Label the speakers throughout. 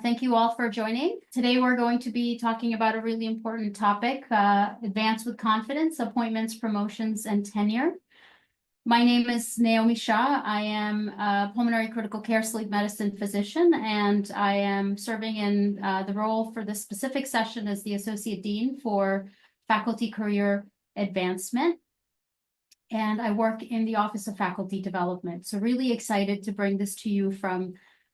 Speaker 1: Thank you all for joining. Today we're going to be talking about a really important topic, advance with confidence, appointments, promotions, and tenure. My name is Naomi Shah. I am a pulmonary critical care sleep medicine physician, and I am serving in the role for this specific session as the Associate Dean for Faculty Career Advancement. And I work in the Office of Faculty Development. So really excited to bring this to you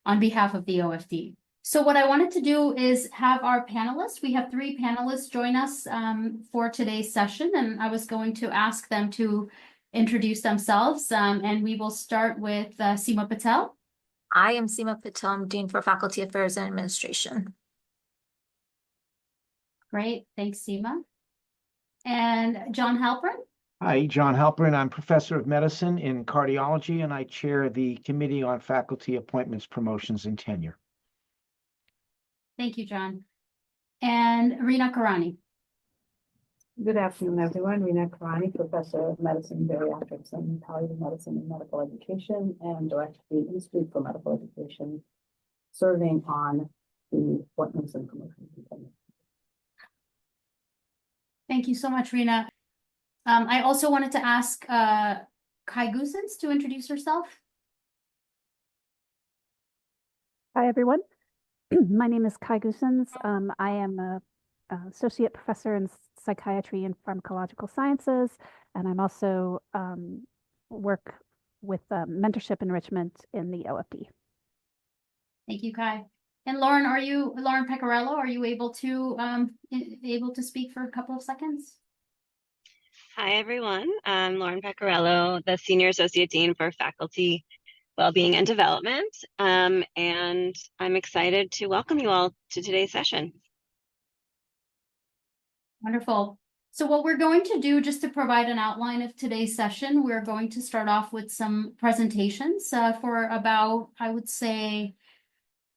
Speaker 1: on behalf of the OFD. So what I wanted to do is have our panelists. We have 3 panelists join us for today's session, and I was going to ask them to introduce themselves, and we will start with Seema Patel.
Speaker 2: I am Seema Patel. I'm Dean for Faculty Affairs and Administration.
Speaker 1: Great, thanks, Seema. And John Halpern.
Speaker 3: Hi, John Halpern. I'm Professor of Medicine in Cardiology, and I chair the Committee on Faculty Appointments, Promotions, and Tenure.
Speaker 1: Thank you, John. And Reena Karani.
Speaker 4: Good afternoon, everyone. Reena Karani, Professor of Medicine, Bariatrics, and Palliative Medicine and Medical Education, and Director of the Institute for Medical Education, serving on the appointments and promotions and tenure.
Speaker 1: Thank you so much, Reena. I also wanted to ask Kai Goosens to introduce herself.
Speaker 5: Hi, everyone. My name is Kai Goosens. I am an associate professor in psychiatry and pharmacological sciences, and I'm also work with mentorship enrichment in the OFD.
Speaker 1: Thank you, Kai. And Lauren, Lauren Pecorello, are you able to speak for a couple of seconds?
Speaker 6: Hi, everyone. I'm Lauren Pecorello, the Senior Associate Dean for Faculty Wellbeing and Development, and I'm excited to welcome you all to today's session.
Speaker 1: Wonderful. So what we're going to do, just to provide an outline of today's session, we're going to start off with some presentations for about, I would say,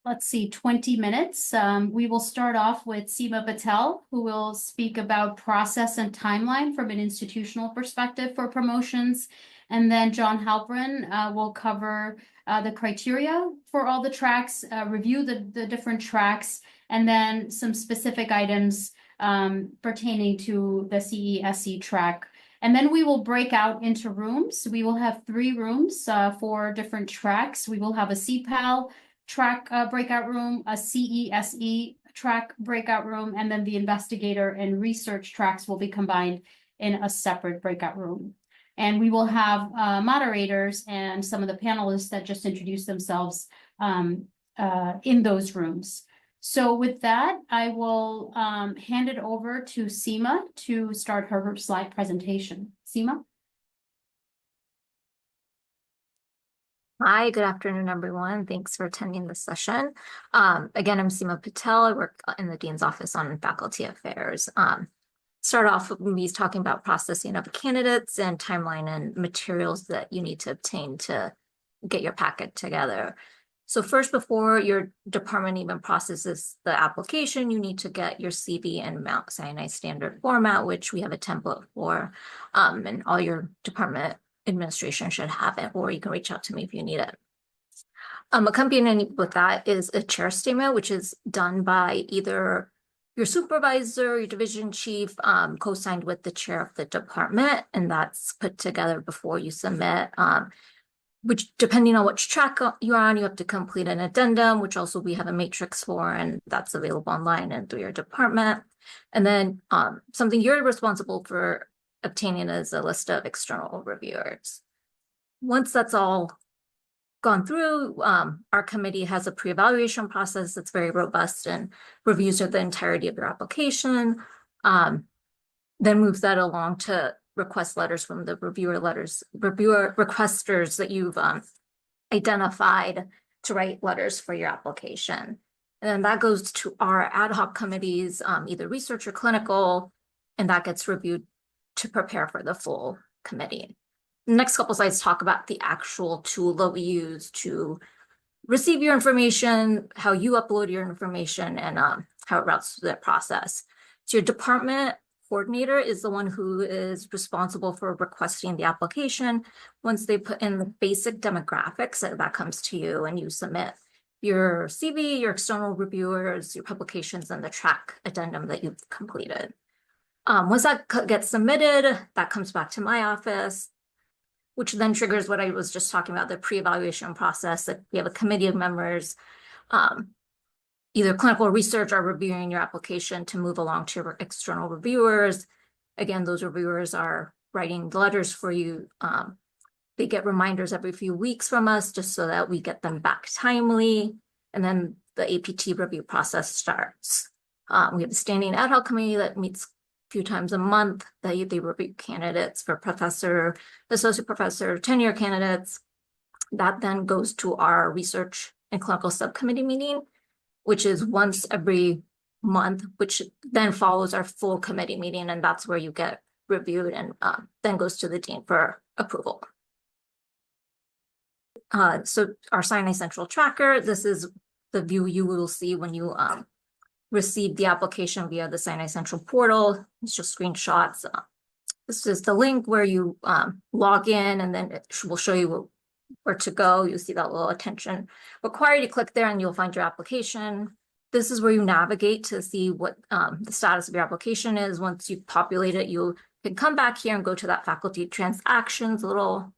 Speaker 1: 20 minutes. We will start off with Seema Patel, who will speak about process and timeline from an institutional perspective for promotions. And then John Halpern will cover the criteria for all the tracks, review the different tracks, and then some specific items pertaining to the CESE track. And then we will break out into rooms. We will have 3 rooms for different tracks. We will have a CPAL track breakout room, a CESE track breakout room, and then the Investigator and Research tracks will be combined in a separate breakout room. And we will have moderators and some of the panelists that just introduced themselves in those rooms. So with that, I will hand it over to Seema to start her slide presentation. Seema?
Speaker 2: Hi, good afternoon, everyone. Thanks for attending this session. Again, I'm Seema Patel. I work in the Dean's Office on Faculty Affairs. Start off with me talking about processing of candidates and timeline and materials that you need to obtain to get your packet together. So first, before your department even processes the application, you need to get your CV in Mount Sinai standard format, which we have a template for, and all your department administration should have it, or you can reach out to me if you need it. Accompanying with that is a chair statement, which is done by either your supervisor, your division chief, co-signed with the chair of the department, and that's put together before you submit, which depending on which track you're on, you have to complete an addendum, which also we have a matrix for, and that's available online and through your department. And then something you're responsible for obtaining is a list of external reviewers. Once that's all gone through, our committee has a pre-evaluation process that's very robust and reviews the entirety of your application, then moves that along to request letters from the reviewer requesters that you've identified to write letters for your application. And then that goes to our ad hoc committees, either research or clinical, and that gets reviewed to prepare for the full committee. The next couple slides talk about the actual tool that we use to receive your information, how you upload your information, and how it routes through that process. So your department coordinator is the one who is responsible for requesting the application. Once they put in the basic demographics, that comes to you and you submit your CV, your external reviewers, your publications, and the track addendum that you've completed. Once that gets submitted, that comes back to my office, which then triggers what I was just talking about, the pre-evaluation process. That we have a committee of members, either clinical research or reviewing your application to move along to your external reviewers. Again, those reviewers are writing letters for you. They get reminders every few weeks from us just so that we get them back timely. And then the APT review process starts. We have a standing ad hoc committee that meets a few times a month. They review candidates for professor, associate professor, tenure candidates. That then goes to our research and clinical subcommittee meeting, which is once every month, which then follows our full committee meeting. And that's where you get reviewed and then goes to the dean for approval. So our Sinai Central Tracker, this is the view you will see when you receive the application via the Sinai Central portal. It's just screenshots. This is the link where you log in, and then it will show you where to go. You'll see that little attention required. You click there and you'll find your application. This is where you navigate to see what the status of your application is. Once you populate it, you can come back here and go to that faculty transactions little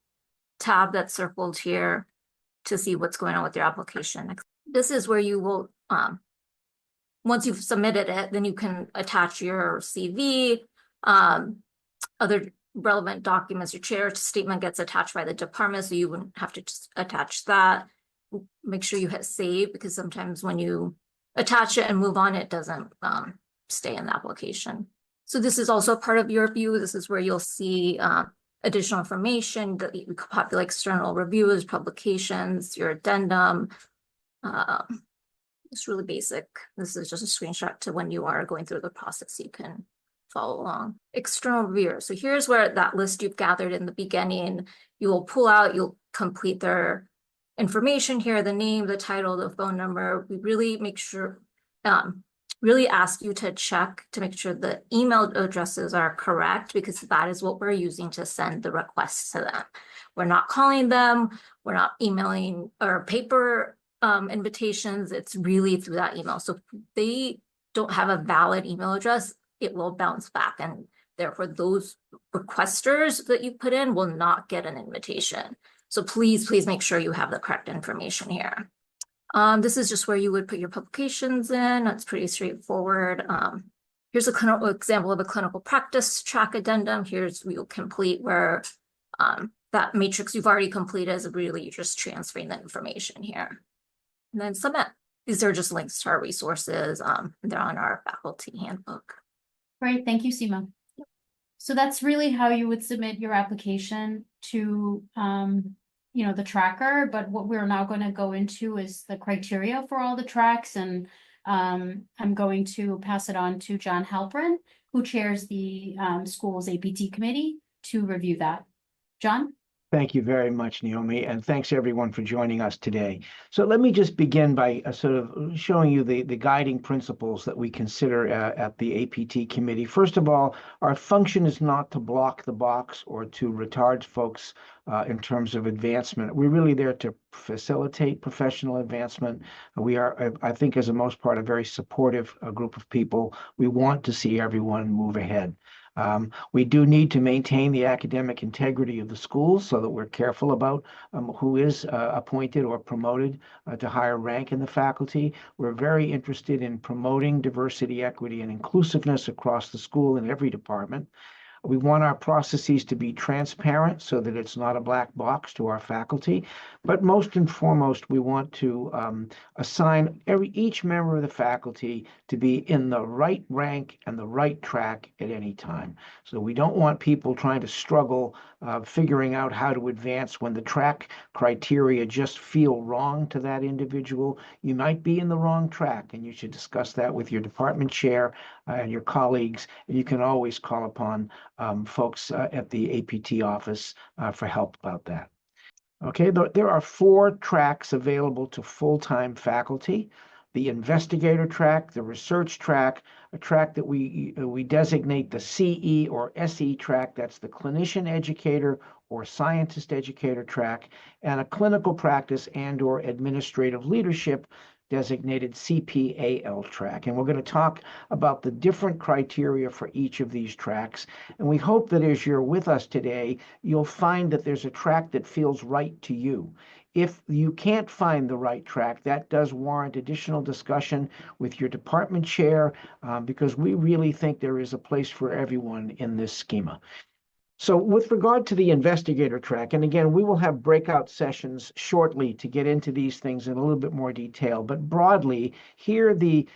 Speaker 2: tab that's circled here to see what's going on with your application. This is where you will, once you've submitted it, then you can attach your CV, other relevant documents. Your chair statement gets attached by the department, so you wouldn't have to just attach that. Make sure you hit save, because sometimes when you attach it and move on, it doesn't stay in the application. So this is also part of your view. This is where you'll see additional information that you could populate external reviews, publications, your addendum. It's really basic. This is just a screenshot to when you are going through the process, so you can follow along. External reviewers. So here's where that list you've gathered in the beginning, you will pull out, you'll complete their information here, the name, the title, the phone number. We really make sure, really ask you to check to make sure the email addresses are correct, because that is what we're using to send the requests to them. We're not calling them, we're not emailing or paper invitations. It's really through that email. So if they don't have a valid email address, it will bounce back, and therefore those requesters that you put in will not get an invitation. So please make sure you have the correct information here. This is just where you would put your publications in. That's pretty straightforward. Here's a clinical example of a clinical practice track addendum. Here's where you'll complete where that matrix you've already completed is really just transferring the information here. And then submit. These are just links to our resources. They're on our faculty handbook.
Speaker 1: Great, thank you, Seema. So that's really how you would submit your application to, the tracker. But what we're now going to go into is the criteria for all the tracks. And I'm going to pass it on to John Halprin, who chairs the school's APT committee, to review that. John?
Speaker 3: Thank you very much, Naomi, and thanks everyone for joining us today. So let me just begin by sort of showing you the guiding principles that we consider at the APT committee. First of all, our function is not to block the box or to retard folks in terms of advancement. We're really there to facilitate professional advancement. We are, I think, as a most part, a very supportive group of people. We want to see everyone move ahead. We do need to maintain the academic integrity of the schools so that we're careful about who is appointed or promoted to higher rank in the faculty. We're very interested in promoting diversity, equity, and inclusiveness across the school in every department. We want our processes to be transparent so that it's not a black box to our faculty. But most and foremost, we want to assign each member of the faculty to be in the right rank and the right track at any time. So we don't want people trying to struggle figuring out how to advance when the track criteria just feel wrong to that individual. You might be in the wrong track, and you should discuss that with your department chair and your colleagues. And you can always call upon folks at the APT office for help about that. Okay, there are 4 tracks available to full-time faculty. the investigator track, the research track, a track that we designate the CE or SE track, that's the clinician educator or scientist educator track, and a clinical practice and or administrative leadership designated CPAL track. And we're going to talk about the different criteria for each of these tracks. And we hope that as you're with us today, you'll find that there's a track that feels right to you. If you can't find the right track, that does warrant additional discussion with your department chair, because we really think there is a place for everyone in this schema. So with regard to the investigator track, and again, we will have breakout sessions shortly to get into these things in a little bit more detail, but broadly, here the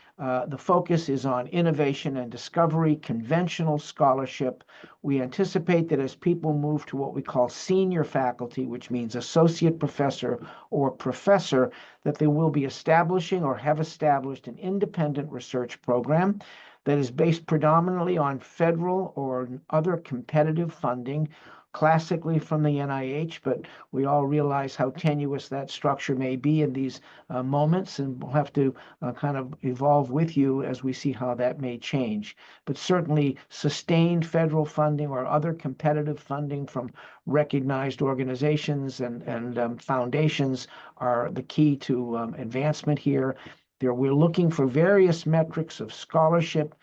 Speaker 3: focus is on innovation and discovery, conventional scholarship. We anticipate that as people move to what we call senior faculty, which means associate professor or professor, that they will be establishing or have established an independent research program that is based predominantly on federal or other competitive funding, classically from the NIH, but we all realize how tenuous that structure may be in these moments, and we'll have to kind of evolve with you as we see how that may change. But certainly sustained federal funding or other competitive funding from recognized organizations and foundations are the key to advancement here. We're looking for various metrics of scholarship,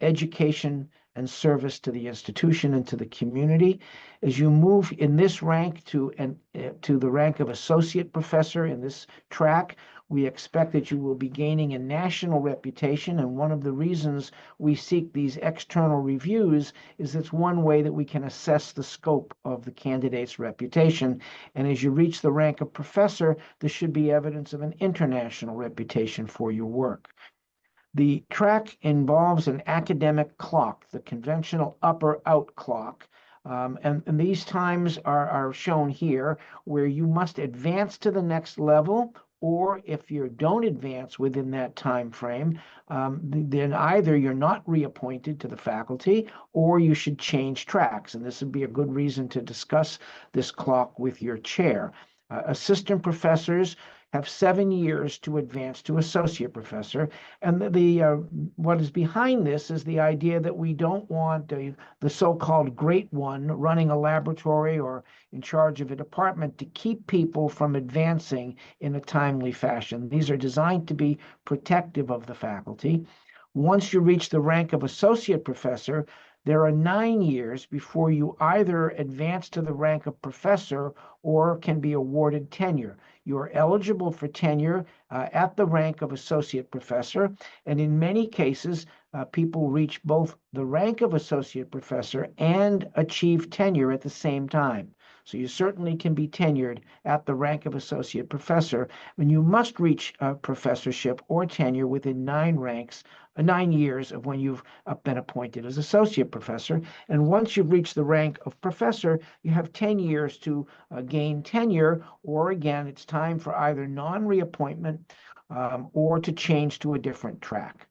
Speaker 3: education, and service to the institution and to the community. As you move in this rank to the rank of associate professor in this track, we expect that you will be gaining a national reputation. And one of the reasons we seek these external reviews is it's one way that we can assess the scope of the candidate's reputation. And as you reach the rank of professor, there should be evidence of an international reputation for your work. The track involves an academic clock, the conventional upper-out clock. And these times are shown here, where you must advance to the next level, or if you don't advance within that time frame, then either you're not reappointed to the faculty or you should change tracks. And this would be a good reason to discuss this clock with your chair. Assistant professors have 7 years to advance to associate professor. And what is behind this is the idea that we don't want the so-called great one running a laboratory or in charge of a department to keep people from advancing in a timely fashion. These are designed to be protective of the faculty. Once you reach the rank of associate professor, there are 9 years before you either advance to the rank of professor or can be awarded tenure. You are eligible for tenure at the rank of associate professor, and in many cases, people reach both the rank of associate professor and achieve tenure at the same time. So you certainly can be tenured at the rank of associate professor, and you must reach professorship or tenure within 9 years of when you've been appointed as associate professor. And once you've reached the rank of professor, you have 10 years to gain tenure, or again, it's time for either non-reappointment or to change to a different track.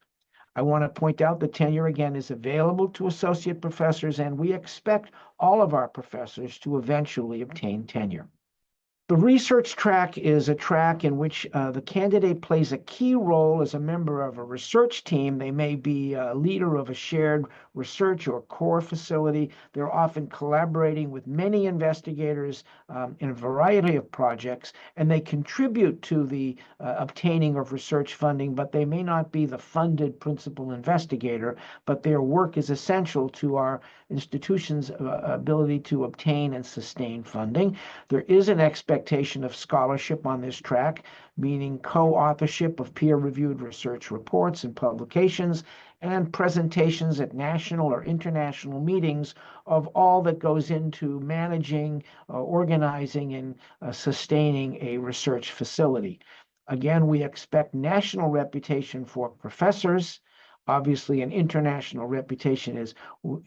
Speaker 3: I want to point out that tenure, again, is available to associate professors, and we expect all of our professors to eventually obtain tenure. The research track is a track in which the candidate plays a key role as a member of a research team. They may be a leader of a shared research or core facility. They're often collaborating with many investigators in a variety of projects, and they contribute to the obtaining of research funding, but they may not be the funded principal investigator, but their work is essential to our institution's ability to obtain and sustain funding. There is an expectation of scholarship on this track, meaning co-authorship of peer-reviewed research reports and publications, and presentations at national or international meetings of all that goes into managing, organizing, and sustaining a research facility. Again, we expect national reputation for professors. Obviously, an international reputation is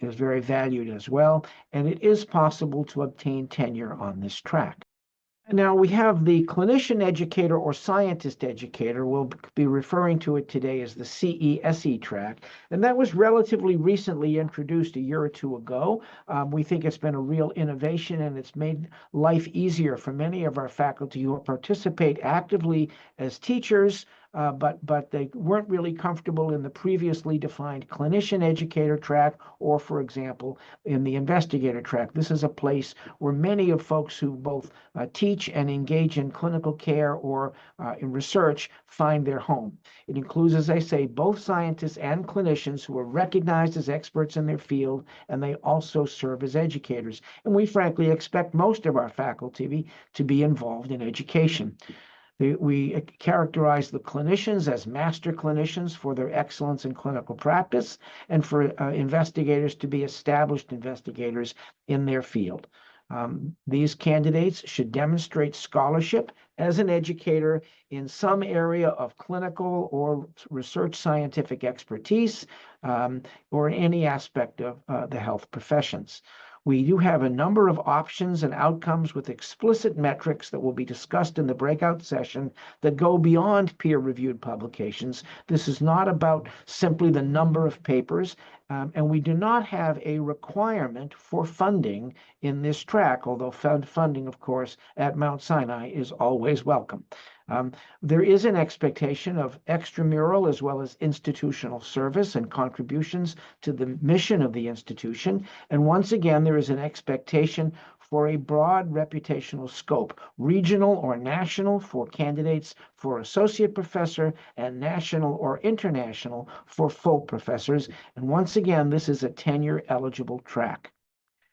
Speaker 3: very valued as well, and it is possible to obtain tenure on this track. Now we have the clinician educator or scientist educator. We'll be referring to it today as the CE/SE track, and that was relatively recently introduced a year or two ago. We think it's been a real innovation, and it's made life easier for many of our faculty who participate actively as teachers, but they weren't really comfortable in the previously defined clinician educator track, or, for example, in the investigator track. This is a place where many of folks who both teach and engage in clinical care or in research find their home. It includes, as I say, both scientists and clinicians who are recognized as experts in their field, and they also serve as educators. And we frankly expect most of our faculty to be involved in education. We characterize the clinicians as master clinicians for their excellence in clinical practice, and for investigators to be established investigators in their field. These candidates should demonstrate scholarship as an educator in some area of clinical or research scientific expertise, or in any aspect of the health professions. We do have a number of options and outcomes with explicit metrics that will be discussed in the breakout session that go beyond peer-reviewed publications. This is not about simply the number of papers, and we do not have a requirement for funding in this track, although funding, of course, at Mount Sinai is always welcome. There is an expectation of extramural as well as institutional service and contributions to the mission of the institution. And once again, there is an expectation for a broad reputational scope, regional or national for candidates for associate professor, and national or international for full professors. And once again, this is a tenure-eligible track.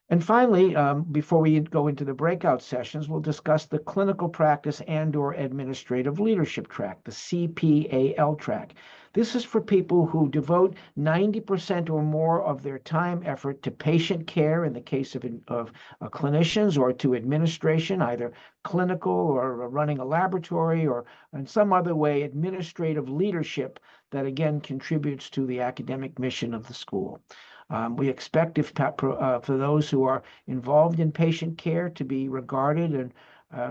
Speaker 3: And finally, before we go into the breakout sessions, we'll discuss the clinical practice and/or administrative leadership track, the CPAL track. This is for people who devote 90% or more of their time, effort to patient care in the case of clinicians, or to administration, either clinical or running a laboratory, or in some other way administrative leadership that again contributes to the academic mission of the school. We expect for those who are involved in patient care to be regarded and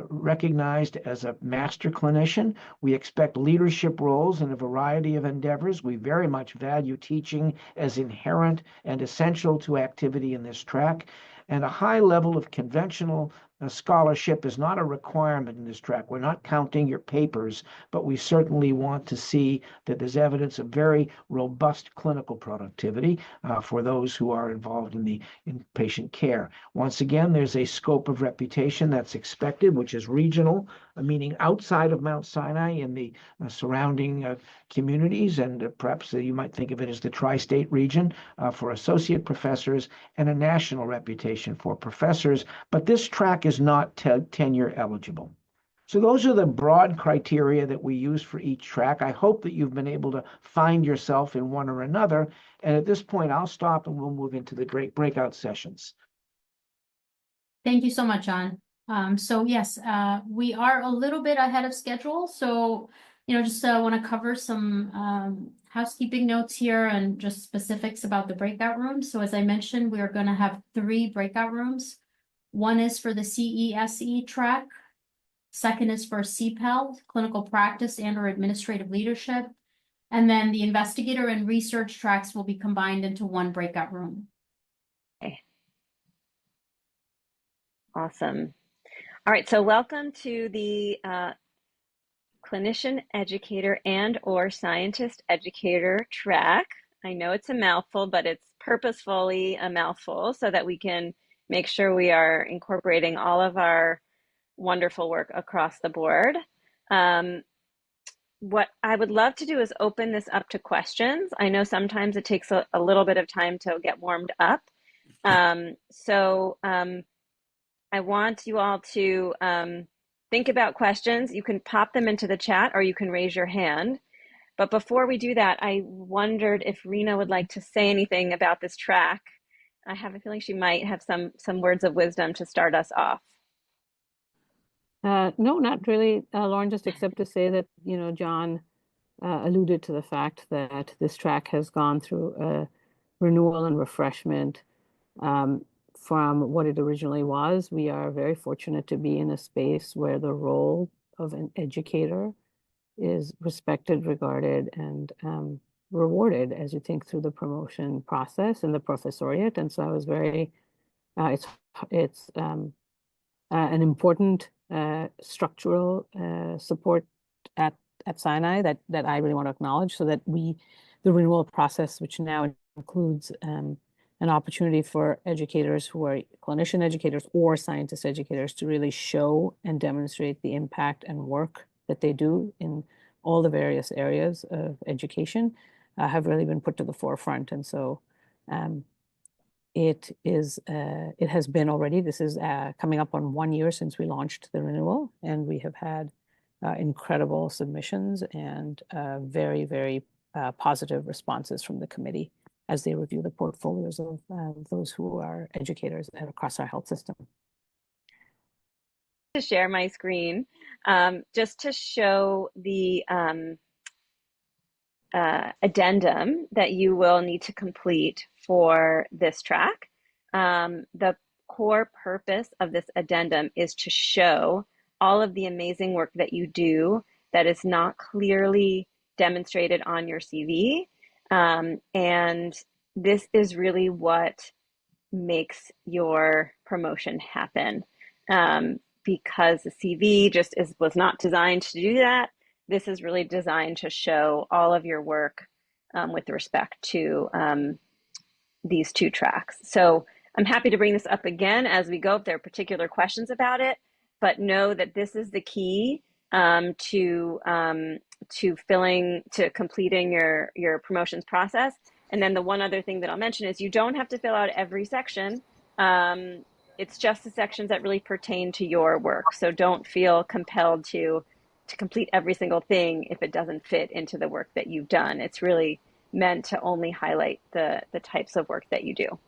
Speaker 3: recognized as a master clinician. We expect leadership roles in a variety of endeavors. We very much value teaching as inherent and essential to activity in this track. And a high level of conventional scholarship is not a requirement in this track. We're not counting your papers, but we certainly want to see that there's evidence of very robust clinical productivity for those who are involved in patient care. Once again, there's a scope of reputation that's expected, which is regional, meaning outside of Mount Sinai in the surrounding communities, and perhaps you might think of it as the tri-state region for associate professors, and a national reputation for professors. But this track is not tenure eligible. So those are the broad criteria that we use for each track. I hope that you've been able to find yourself in one or another. And at this point, I'll stop and we'll move into the breakout sessions.
Speaker 1: Thank you so much, John. So yes, we are a little bit ahead of schedule. So, just want to cover some housekeeping notes here and just specifics about the breakout rooms. So as I mentioned, we are going to have 3 breakout rooms. One is for the CESE track. Second is for CPAL, clinical practice and/or administrative leadership. And then the investigator and research tracks will be combined into one breakout room.
Speaker 6: Okay. Awesome. All right, so welcome to the clinician educator and/or scientist educator track. I know it's a mouthful, but it's purposefully a mouthful so that we can make sure we are incorporating all of our wonderful work across the board. What I would love to do is open this up to questions. I know sometimes it takes a little bit of time to get warmed up. So I want you all to think about questions. You can pop them into the chat or you can raise your hand. But before we do that, I wondered if Rena would like to say anything about this track. I have a feeling she might have some words of wisdom to start us off.
Speaker 4: No, not really, Lauren, just except to say that, John alluded to the fact that this track has gone through a renewal and refreshment from what it originally was. We are very fortunate to be in a space where the role of an educator is respected, regarded, and rewarded as you think through the promotion process and the professoriate. And so I was very, it's an important structural support at
Speaker 7: at Sinai that I really want to acknowledge, so that the renewal process, which now includes an opportunity for educators who are clinician educators or scientist educators to really show and demonstrate the impact and work that they do in all the various areas of education, have really been put to the forefront. And so it has been already, this is coming up on 1 year since we launched the renewal, and we have had incredible submissions and very, very positive responses from the committee as they review the portfolios of those who are educators across our health system.
Speaker 6: To share my screen, just to show the addendum that you will need to complete for this track. The core purpose of this addendum is to show all of the amazing work that you do that is not clearly demonstrated on your CV. And this is really what makes your promotion happen. Because the CV just was not designed to do that. This is really designed to show all of your work with respect to these two tracks. So I'm happy to bring this up again as we go if there are particular questions about it, but know that this is the key to completing your promotions process. And then the one other thing that I'll mention is you don't have to fill out every section. It's just the sections that really pertain to your work. So don't feel compelled to complete every single thing if it doesn't fit into the work that you've done. It's really meant to only highlight the types of work that you do.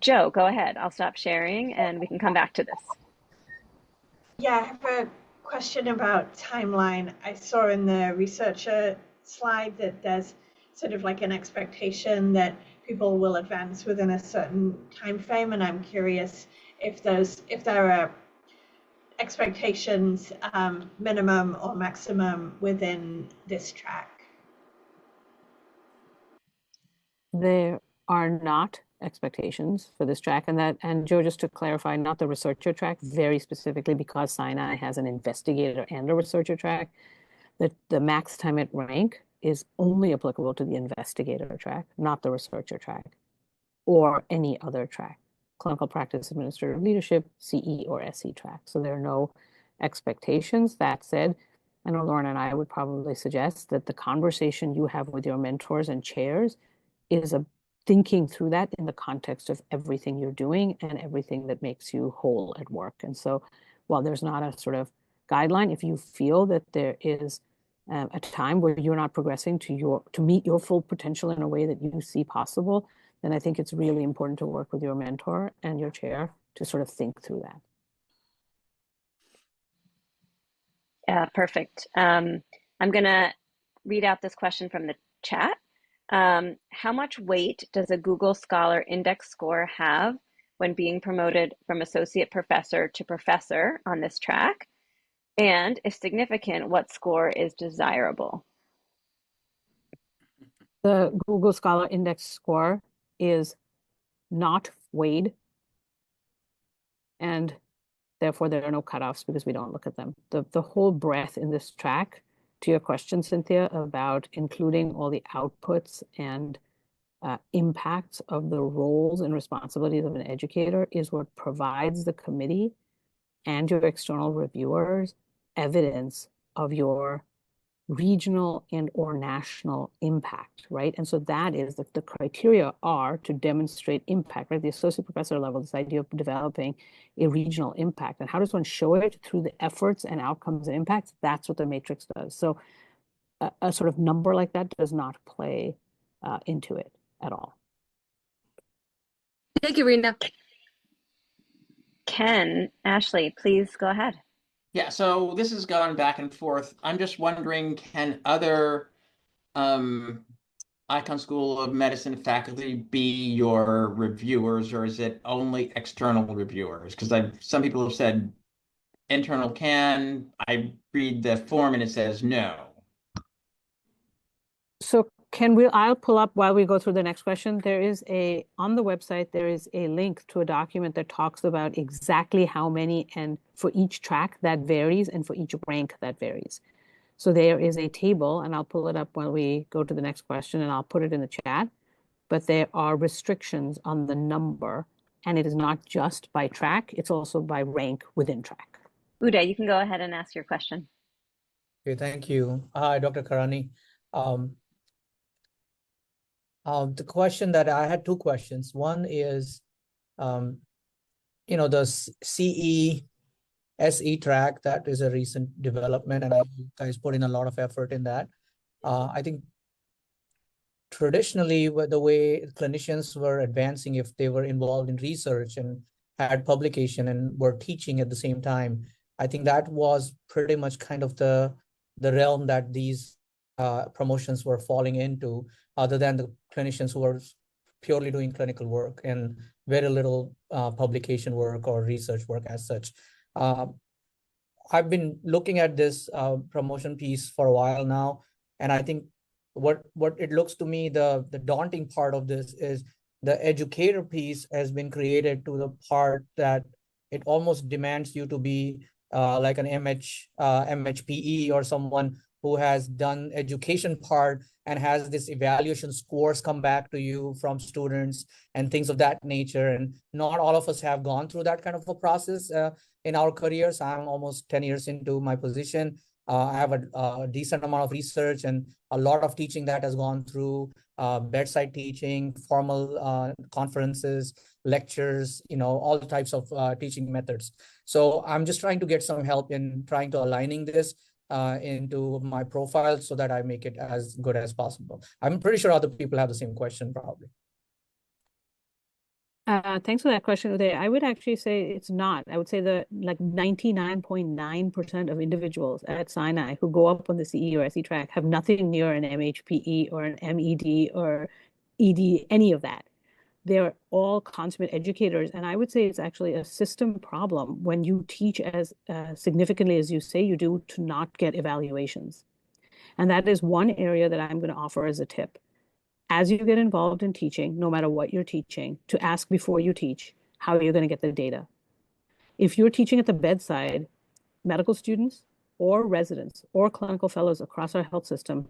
Speaker 6: Joe, go ahead. I'll stop sharing and we can come back to this.
Speaker 8: Yeah, I have a question about timeline. I saw in the researcher slide that there's sort of like an expectation that people will advance within a certain time frame, and I'm curious if there are expectations, minimum or maximum within this track.
Speaker 7: There are not expectations for this track, and Joe, just to clarify, not the researcher track, very specifically because Sinai has an investigator and a researcher track, that the max time at rank is only applicable to the investigator track, not the researcher track, or any other track, clinical practice, administrative leadership, CE or SE track. So there are no expectations. That said, I know Lauren and I would probably suggest that the conversation you have with your mentors and chairs is thinking through that in the context of everything you're doing and everything that makes you whole at work. And so while there's not a sort of guideline, if you feel that there is a time where you're not progressing to meet your full potential in a way that you see possible, then I think it's really important to work with your mentor and your chair to sort of think through that.
Speaker 6: Yeah, perfect. I'm going to read out this question from the chat. How much weight does a Google Scholar index score have when being promoted from associate professor to professor on this track? And if significant, what score is desirable?
Speaker 7: The Google Scholar index score is not weighed, and therefore there are no cutoffs because we don't look at them. The whole breadth in this track, to your question, Cynthia, about including all the outputs and impacts of the roles and responsibilities of an educator, is what provides the committee and your external reviewers evidence of your regional and or national impact, right? And so that is the criteria are to demonstrate impact, right? The associate professor level, this idea of developing a regional impact. And how does one show it? Through the efforts and outcomes and impacts. That's what the matrix does. So a sort of number like that does not play into it at all.
Speaker 2: Thank you, Rena.
Speaker 6: Ken, Ashley, please go ahead.
Speaker 9: Yeah, so this has gone back and forth. I'm just wondering, can other Icahn School of Medicine faculty be your reviewers, or is it only external reviewers? Because some people have said internal can. I read the form and it says no.
Speaker 7: So I'll pull up while we go through the next question. On the website, there is a link to a document that talks about exactly how many, and for each track that varies, and for each rank that varies. So there is a table, and I'll pull it up while we go to the next question, and I'll put it in the chat. But there are restrictions on the number, and it is not just by track, it's also by rank within track.
Speaker 6: Uday, you can go ahead and ask your question.
Speaker 10: Okay, thank you. Hi, Dr. Karani. The question that I had two questions. One is, the CE SE track, that is a recent development, and you guys put in a lot of effort in that. I think traditionally, the way clinicians were advancing, if they were involved in research and had publication and were teaching at the same time, I think that was pretty much kind of the realm that these promotions were falling into, other than the clinicians who were purely doing clinical work and very little publication work or research work as such. I've been looking at this promotion piece for a while now, and I think what it looks to me, the daunting part of this is the educator piece has been created to the part that it almost demands you to be like an MHPE or someone who has done education part and has this evaluation scores come back to you from students and things of that nature. And not all of us have gone through that kind of a process in our careers. I'm almost 10 years into my position. I have a decent amount of research and a lot of teaching that has gone through bedside teaching, formal conferences, lectures, all types of teaching methods. So I'm just trying to get some help in trying to aligning this into my profile so that I make it as good as possible. I'm pretty sure other people have the same question probably.
Speaker 7: Thanks for that question, Uday. I would actually say it's not. I would say that like 99.9% of individuals at Sinai who go up on the CE or SE track have nothing near an MHPE or an MED or ED, any of that. They're all consummate educators. And I would say it's actually a system problem when you teach as significantly as you say you do to not get evaluations. And that is one area that I'm going to offer as a tip. As you get involved in teaching, no matter what you're teaching, to ask before you teach how you're going to get the data. If you're teaching at the bedside, medical students or residents or clinical fellows across our health system,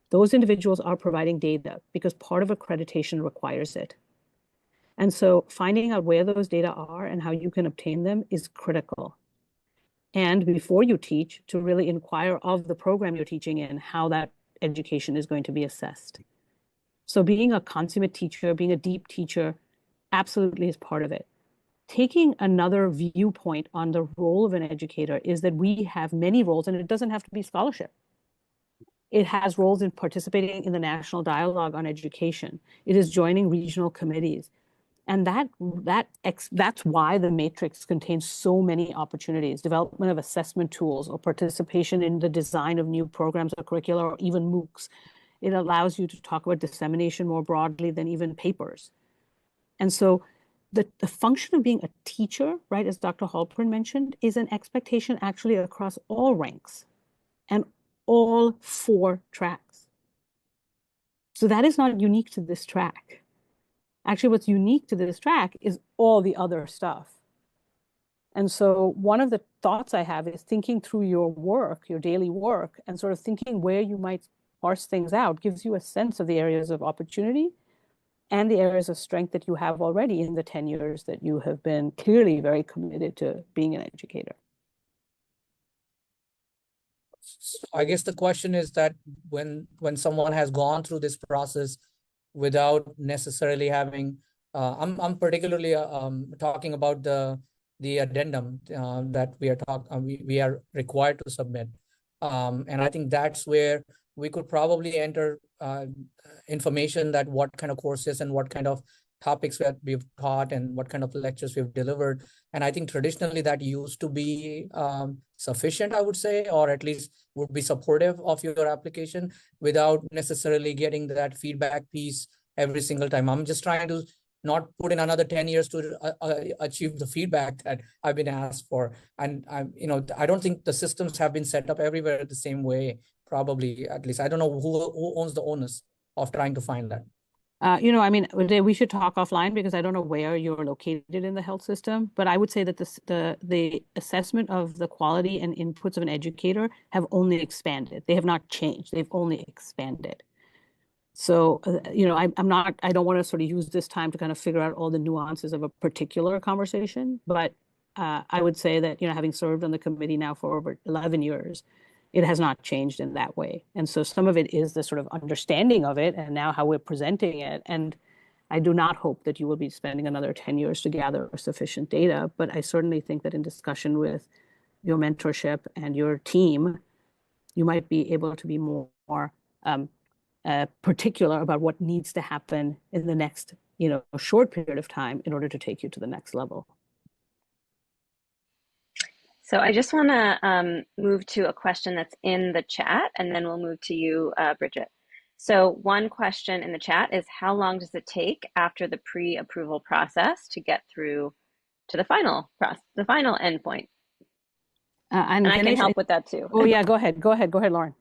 Speaker 7: those individuals are providing data because part of accreditation requires it. And so finding out where those data are and how you can obtain them is critical. And before you teach, to really inquire of the program you're teaching in how that education is going to be assessed. So being a consummate teacher, being a deep teacher, absolutely is part of it. Taking another viewpoint on the role of an educator is that we have many roles, and it doesn't have to be scholarship. It has roles in participating in the national dialogue on education. It is joining regional committees. And that's why the matrix contains so many opportunities: development of assessment tools or participation in the design of new programs or curricula or even MOOCs. It allows you to talk about dissemination more broadly than even papers. And so the function of being a teacher, right, as Dr. Halpern mentioned, is an expectation actually across all ranks and all 4 tracks. So that is not unique to this track. Actually, what's unique to this track is all the other stuff. And so one of the thoughts I have is thinking through your work, your daily work, and sort of thinking where you might parse things out gives you a sense of the areas of opportunity and the areas of strength that you have already in the 10 years that you have been clearly very committed to being an educator.
Speaker 10: I guess the question is that when someone has gone through this process without necessarily having, I'm particularly talking about the addendum that we are required to submit, and I think that's where we could probably enter information that what kind of courses and what kind of topics that we've taught and what kind of lectures we've delivered. And I think traditionally that used to be sufficient, I would say, or at least would be supportive of your application without necessarily getting that feedback piece every single time. I'm just trying to not put in another 10 years to achieve the feedback that I've been asked for. And I don't think the systems have been set up everywhere the same way, probably, at least. I don't know who owns the onus of trying to find that.
Speaker 7: I mean, we should talk offline because I don't know where you're located in the health system, but I would say that the assessment of the quality and inputs of an educator have only expanded. They have not changed. They've only expanded. So, I don't want to sort of use this time to kind of figure out all the nuances of a particular conversation, but I would say that, having served on the committee now for over 11 years, it has not changed in that way. And so some of it is the sort of understanding of it and now how we're presenting it. And I do not hope that you will be spending another 10 years to gather sufficient data, but I certainly think that in discussion with your mentorship and your team, you might be able to be more particular about what needs to happen in the next, short period of time in order to take you to the next level.
Speaker 6: So I just want to move to a question that's in the chat, and then we'll move to you, Bridget. So one question in the chat is, how long does it take after the pre-approval process to get through to the final endpoint? And I can help with that too.
Speaker 7: Oh yeah, go ahead, Lauren.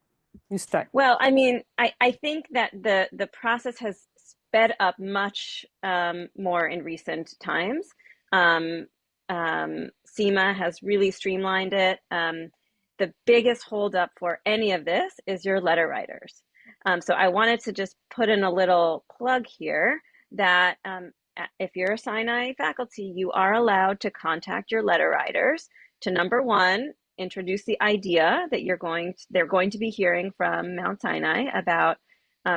Speaker 7: You start.
Speaker 6: Well, I mean, I think that the process has sped up much more in recent times. SEMA has really streamlined it. The biggest holdup for any of this is your letter writers. So I wanted to just put in a little plug here that if you're a Sinai faculty, you are allowed to contact your letter writers to, number one, introduce the idea that they're going to be hearing from Mount Sinai about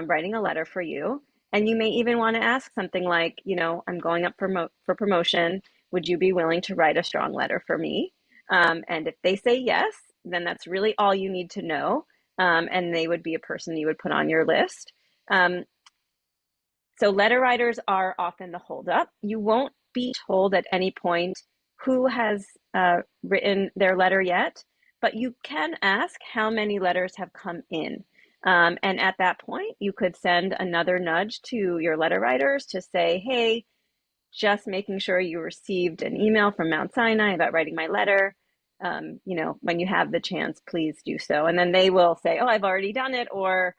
Speaker 6: writing a letter for you. And you may even want to ask something like, I'm going up for promotion. Would you be willing to write a strong letter for me? And if they say yes, then that's really all you need to know. And they would be a person you would put on your list. So letter writers are often the holdup. You won't be told at any point who has written their letter yet, but you can ask how many letters have come in. And at that point, you could send another nudge to your letter writers to say, hey, just making sure you received an email from Mount Sinai about writing my letter. When you have the chance, please do so. And then they will say, oh, I've already done it. Or,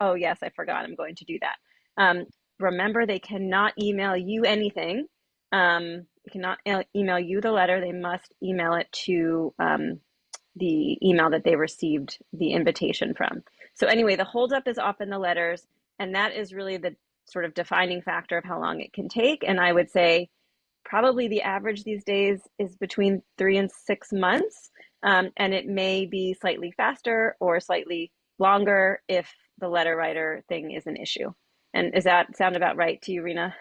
Speaker 6: oh, yes, I forgot, I'm going to do that. Remember, they cannot email you anything. They cannot email you the letter. They must email it to the email that they received the invitation from. So anyway, the holdup is often the letters, and that is really the sort of defining factor of how long it can take. And I would say probably the average these days is between 3 and 6 months. And it may be slightly faster or slightly longer if the letter writer thing is an issue. And does that sound about right to you, Rena?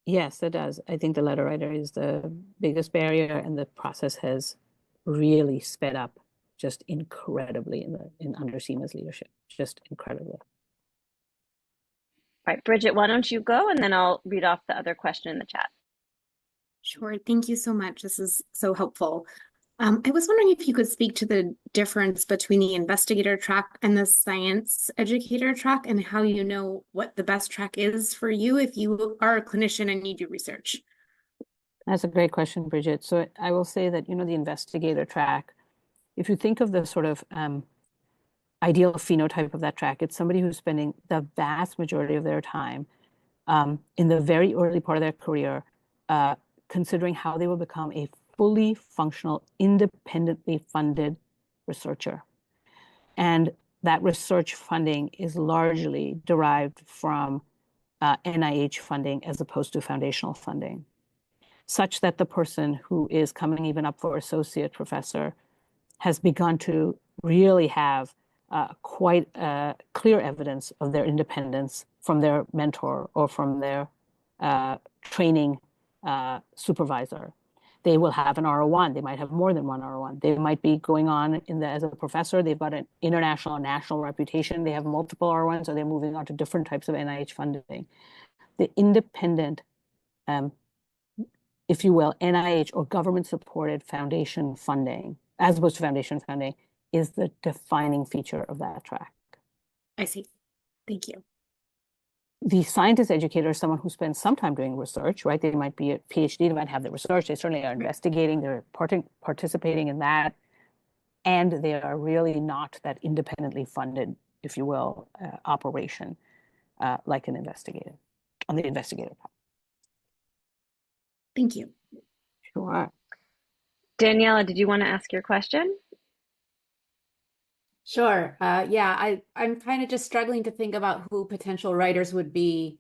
Speaker 7: Yes, it does. I think the letter writer is the biggest barrier, and the process has really sped up just incredibly under SEMA's leadership, just incredibly.
Speaker 6: All right, Bridget, why don't you go, and then I'll read off the other question in the chat.
Speaker 11: Sure. Thank you so much. This is so helpful. I was wondering if you could speak to the difference between the investigator track and the science educator track, and how you know what the best track is for you if you are a clinician and you do research.
Speaker 7: That's a great question, Bridget. So I will say that, the investigator track, if you think of the sort of ideal phenotype of that track, it's somebody who's spending the vast majority of their time in the very early part of their career considering how they will become a fully functional, independently funded researcher. And that research funding is largely derived from NIH funding as opposed to foundational funding, such that the person who is coming even up for associate professor has begun to really have quite clear evidence of their independence from their mentor or from their training supervisor. They will have an R01. They might have more than one R01. They might be going on as a professor. They've got an international or national reputation. They have multiple R01s, or they're moving on to different types of NIH funding. The independent, if you will, NIH or government-supported foundation funding, as opposed to foundation funding, is the defining feature of that track.
Speaker 11: I see. Thank you.
Speaker 7: The scientist educator is someone who spends some time doing research, right? They might be a PhD, they might have the research, they certainly are investigating, they're participating in that, and they are really not that independently funded, if you will, operation. like an investigator on the investigator part.
Speaker 11: Thank you.
Speaker 7: Sure.
Speaker 6: Daniela, did you want to ask your question?
Speaker 12: Sure. Yeah, I'm kind of just struggling to think about who potential writers would be.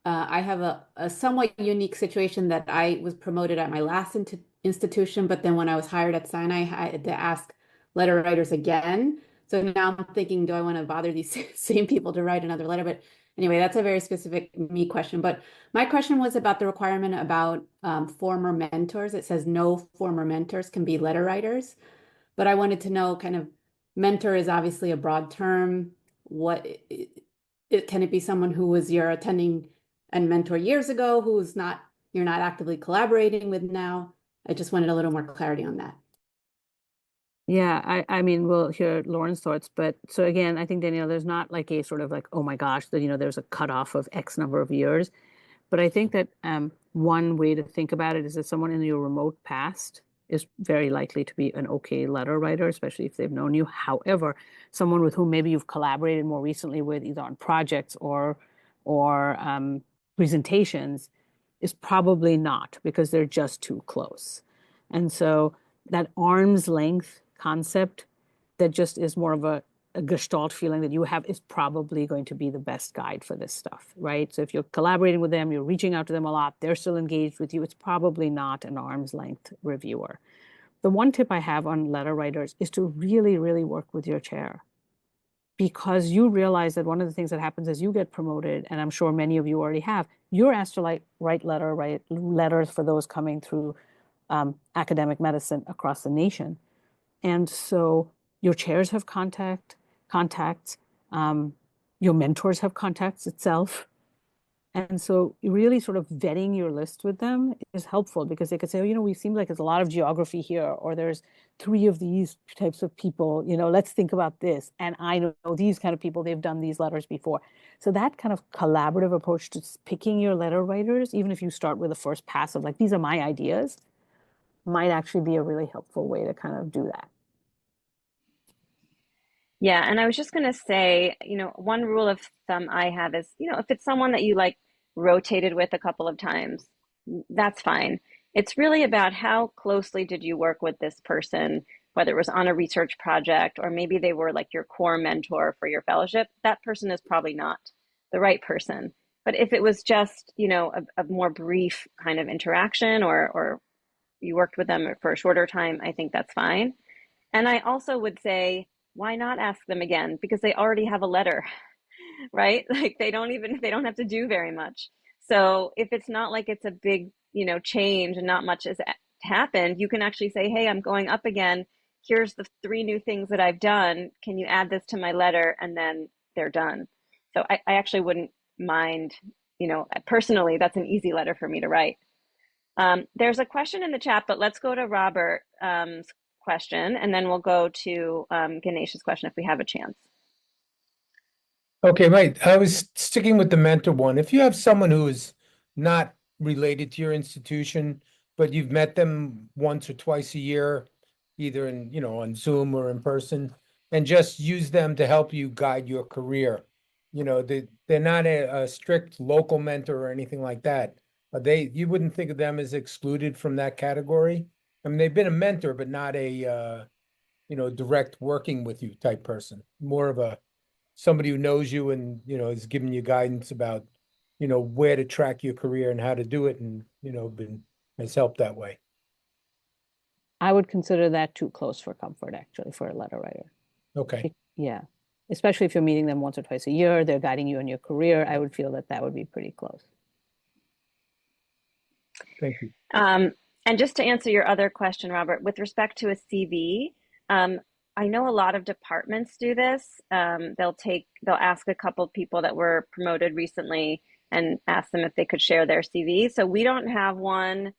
Speaker 12: I have a somewhat unique situation that I was promoted at my last institution, but then when I was hired at Sinai, I had to ask letter writers again. So now I'm thinking, do I want to bother these same people to write another letter? But anyway, that's a very specific me question. But my question was about the requirement about former mentors. It says no former mentors can be letter writers. But I wanted to know kind of mentor is obviously a broad term. What can it be someone who was your attending and mentor years ago who's not you're not actively collaborating with now? I just wanted a little more clarity on that.
Speaker 7: Yeah, I mean, we'll hear Lauren's thoughts, but so again, I think, Danielle, there's not like a sort of like, oh my gosh, that, there's a cutoff of X number of years. But I think that one way to think about it is that someone in your remote past is very likely to be an okay letter writer, especially if they've known you. However, someone with whom maybe you've collaborated more recently with, either on projects or presentations, is probably not, because they're just too close. And so that arm's length concept that just is more of a gestalt feeling that you have is probably going to be the best guide for this stuff, right? So if you're collaborating with them, you're reaching out to them a lot, they're still engaged with you, it's probably not an arm's length reviewer. The one tip I have on letter writers is to really, really work with your chair, because you realize that one of the things that happens as you get promoted, and I'm sure many of you already have, you're asked to write letters for those coming through academic medicine across the nation. And so your chairs have contacts, your mentors have contacts itself. And so really sort of vetting your list with them is helpful, because they could say, oh, we seem like there's a lot of geography here, or there's 3 of these types of people, let's think about this. And I know these kind of people, they've done these letters before. So that kind of collaborative approach to picking your letter writers, even if you start with a first pass of like, these are my ideas, might actually be a really helpful way to kind of do that.
Speaker 6: Yeah, and I was just going to say, one rule of thumb I have is, if it's someone that you rotated with a couple of times, that's fine. It's really about how closely did you work with this person, whether it was on a research project or maybe they were like your core mentor for your fellowship. That person is probably not the right person. But if it was just, a more brief kind of interaction, or you worked with them for a shorter time, I think that's fine. And I also would say, why not ask them again? Because they already have a letter, right? Like they don't have to do very much. So if it's not like it's a big, change and not much has happened, you can actually say, hey, I'm going up again. Here's the 3 new things that I've done. Can you add this to my letter? And then they're done. So I actually wouldn't mind, personally, that's an easy letter for me to write. There's a question in the chat, but let's go to Robert's question, and then we'll go to Ganesh's question if we have a chance.
Speaker 13: Okay, right. I was sticking with the mentor one. If you have someone who is not related to your institution, but you've met them once or twice a year, either in, on Zoom or in person, and just use them to help you guide your career. They're not a strict local mentor or anything like that. You wouldn't think of them as excluded from that category. I mean, they've been a mentor, but not a, direct working with you type person. More of somebody who knows you and, is giving you guidance about, where to track your career and how to do it, and, has helped that way.
Speaker 7: I would consider that too close for comfort, actually, for a letter writer.
Speaker 13: Okay.
Speaker 7: Yeah. Especially if you're meeting them once or twice a year, they're guiding you in your career. I would feel that would be pretty close.
Speaker 13: Thank you.
Speaker 6: And just to answer your other question, Robert, with respect to a CV, I know a lot of departments do this. They'll ask a couple of people that were promoted recently and ask them if they could share their CV. So we don't have one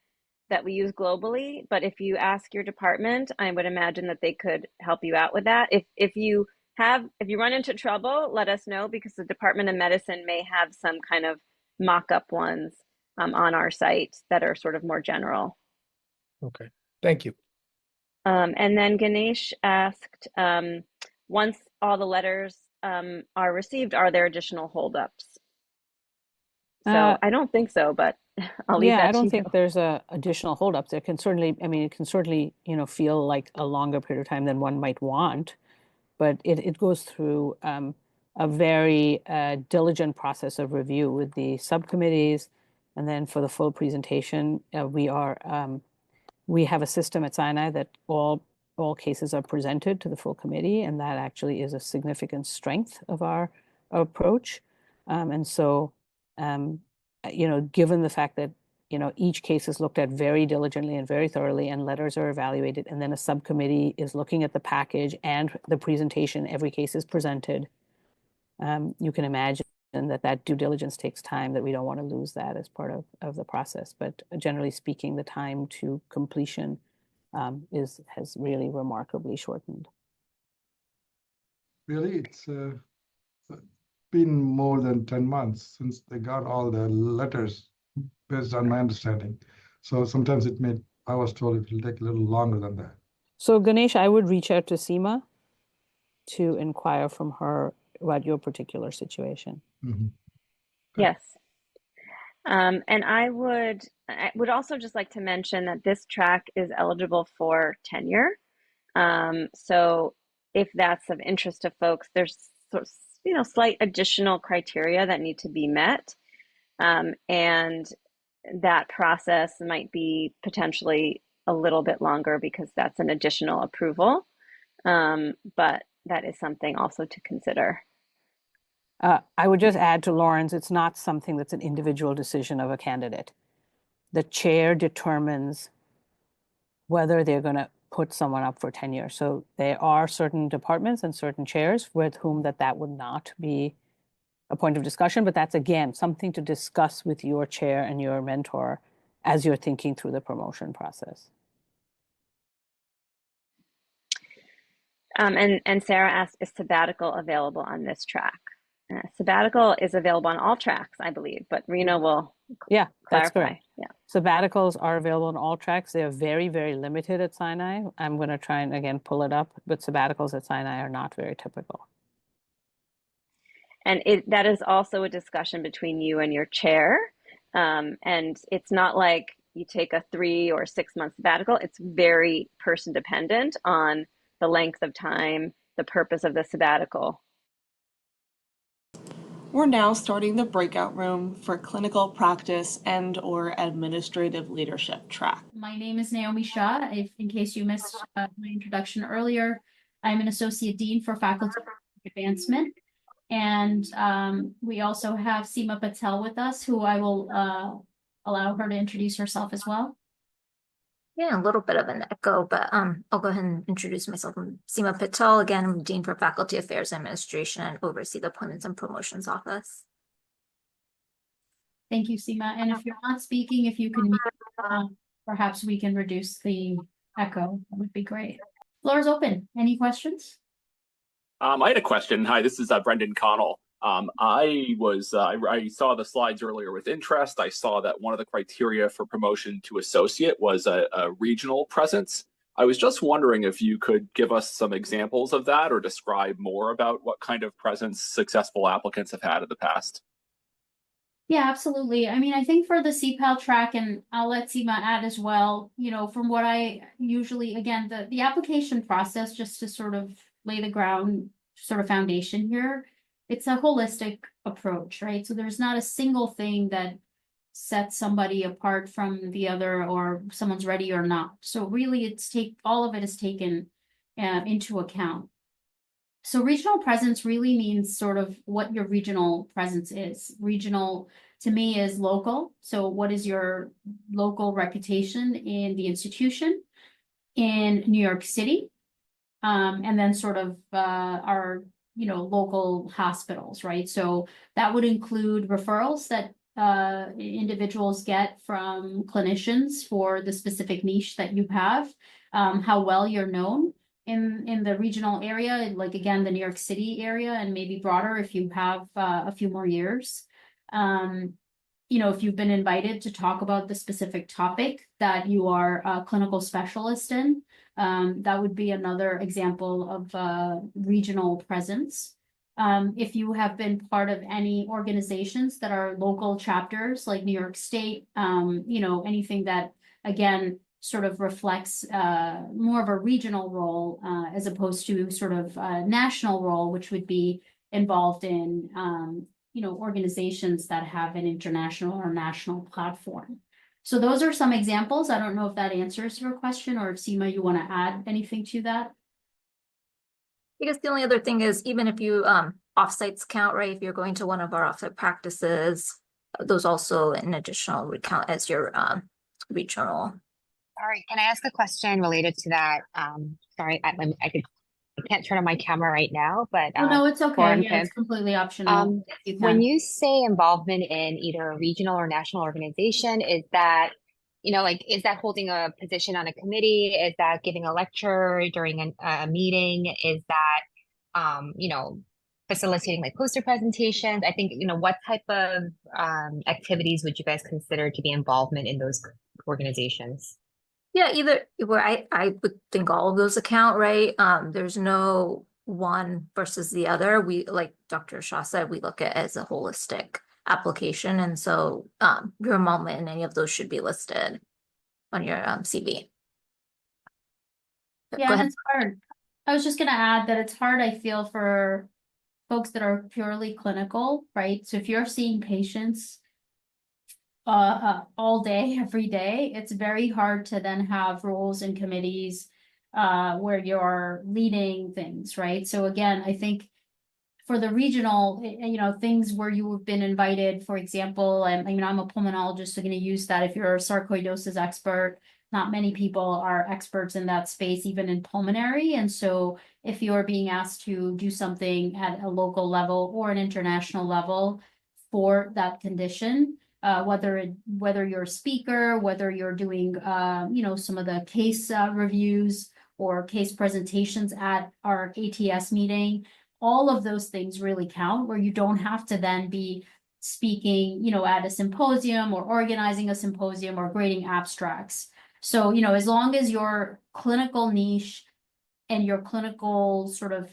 Speaker 6: that we use globally, but if you ask your department, I would imagine that they could help you out with that. If you run into trouble, let us know, because the Department of Medicine may have some kind of mock-up ones on our site that are sort of more general.
Speaker 13: Okay, thank you.
Speaker 6: And then Ganesh asked, once all the letters are received, are there additional holdups?
Speaker 7: Uh,
Speaker 14: I don't think so, but I'll leave
Speaker 7: Yeah, I
Speaker 14: that to
Speaker 7: don't
Speaker 14: you.
Speaker 7: think there's a additional holdup. There can certainly, I mean, it can certainly, feel like a longer period of time than one might want, but it goes through a very diligent process of review with the subcommittees, and then for the full presentation, we have a system at Sinai that all cases are presented to the full committee, and that actually is a significant strength of our approach. And so, given the fact that each case is looked at very diligently and very thoroughly, and letters are evaluated, and then a subcommittee is looking at the package and the presentation, every case is presented. You can imagine that due diligence takes time, that we don't want to lose that as part of the process. But generally speaking, the time to completion has really remarkably shortened.
Speaker 15: Really, it's been more than 10 months since they got all the letters, based on my understanding. So sometimes I was told it will take a little longer than that.
Speaker 7: So Ganesh, I would reach out to Seema to inquire from her about your particular situation.
Speaker 15: Mm-hmm.
Speaker 14: Yes. And I would also just like to mention that this track is eligible for tenure. So if that's of interest to folks, there's slight additional criteria that need to be met. And that process might be potentially a little bit longer because that's an additional approval. But that is something also to consider.
Speaker 7: I would just add to Lauren's, it's not something that's an individual decision of a candidate. The chair determines whether they're going to put someone up for tenure. So there are certain departments and certain chairs with whom that would not be a point of discussion, but that's, again, something to discuss with your chair and your mentor as you're thinking through the promotion process.
Speaker 14: And Sarah asked, is sabbatical available on this track? Sabbatical is available on all tracks, I believe, but Rena will
Speaker 7: clarify. That's correct.
Speaker 14: Yeah.
Speaker 7: Sabbaticals are available on all tracks. They are very, very limited at Sinai. I'm going to try and, again, pull it up, but sabbaticals at Sinai are not very typical.
Speaker 14: And that is also a discussion between you and your chair. And it's not like you take a 3 or 6 month sabbatical. It's very person dependent on the length of time, the purpose of the sabbatical.
Speaker 16: We're now starting the breakout room for clinical practice and/or administrative leadership track.
Speaker 1: My name is Naomi Shah. In case you missed my introduction earlier, I'm an associate dean for faculty advancement. And we also have Seema Patel with us, who I will allow her to introduce herself as well.
Speaker 2: Yeah, a little bit of an echo, but I'll go ahead and introduce myself. I'm Seema Patel. Again, I'm Dean for Faculty Affairs Administration and oversee the Appointments and Promotions Office.
Speaker 1: Thank you, Seema. And if you're not speaking, if you can mute, perhaps we can reduce the echo. That would be great. Floor is open. Any questions?
Speaker 17: I had a question. Hi, this is Brendan Connell. I saw the slides earlier with interest. I saw that one of the criteria for promotion to associate was a regional presence. I was just wondering if you could give us some examples of that or describe more about what kind of presence successful applicants have had in the past.
Speaker 1: Yeah, absolutely. I mean, I think for the CPAL track, and I'll let Seema add as well, from what I usually, again, the application process, just to sort of lay the ground sort of foundation here, it's a holistic approach, right? So there's not a single thing that sets somebody apart from the other, or someone's ready or not. So really all of it is taken into account. So regional presence really means sort of what your regional presence is. Regional to me is local. So what is your local reputation in the institution in New York City? And then sort of our local hospitals, right? So that would include referrals that individuals get from clinicians for the specific niche that you have, how well you're known in the regional area, like again, the New York City area, and maybe broader if you have a few more years. If you've been invited to talk about the specific topic that you are a clinical specialist in, that would be another example of regional presence. If you have been part of any organizations that are local chapters like New York State, anything that, again, sort of reflects more of a regional role as opposed to sort of a national role, which would be involved in, organizations that have an international or national platform. So those are some examples. I don't know if that answers your question, or if Seema, you want to add anything to that?
Speaker 2: I guess the only other thing is, even if you offsites count, right? If you're going to one of our offsite practices, those also an additional would count as your regional.
Speaker 18: All right, can I ask a question related to that? Sorry, I can't turn on my camera right now, but
Speaker 1: Oh, no, it's okay.
Speaker 18: Forum
Speaker 1: Yeah, it's
Speaker 18: Pimp.
Speaker 1: completely optional. You
Speaker 18: When
Speaker 1: can.
Speaker 18: you say involvement in either a regional or national organization, is that, is that holding a position on a committee? Is that giving a lecture during a meeting? Is that, facilitating like poster presentations? I think, what type of activities would you guys consider to be involvement in those organizations?
Speaker 2: Yeah, either where I would think all of those account, right? There's no one versus the other. We, like Dr. Shah said, we look at it as a holistic application. And so your involvement in any of those should be listed on your CV. Go
Speaker 1: Yeah, and
Speaker 2: ahead.
Speaker 1: it's hard. I was just gonna add that it's hard, I feel, for folks that are purely clinical, right? So if you're seeing patients all day, every day, it's very hard to then have roles in committees where you're leading things, right? So again, I think for the regional, things where you have been invited, for example, I'm a pulmonologist, so going to use that. If you're a sarcoidosis expert, not many people are experts in that space, even in pulmonary. And so if you're being asked to do something at a local level or an international level for that condition, whether you're a speaker, whether you're doing, some of the case reviews or case presentations at our ATS meeting, all of those things really count, where you don't have to then be speaking, at a symposium or organizing a symposium or grading abstracts. So, as long as your clinical niche and your clinical sort of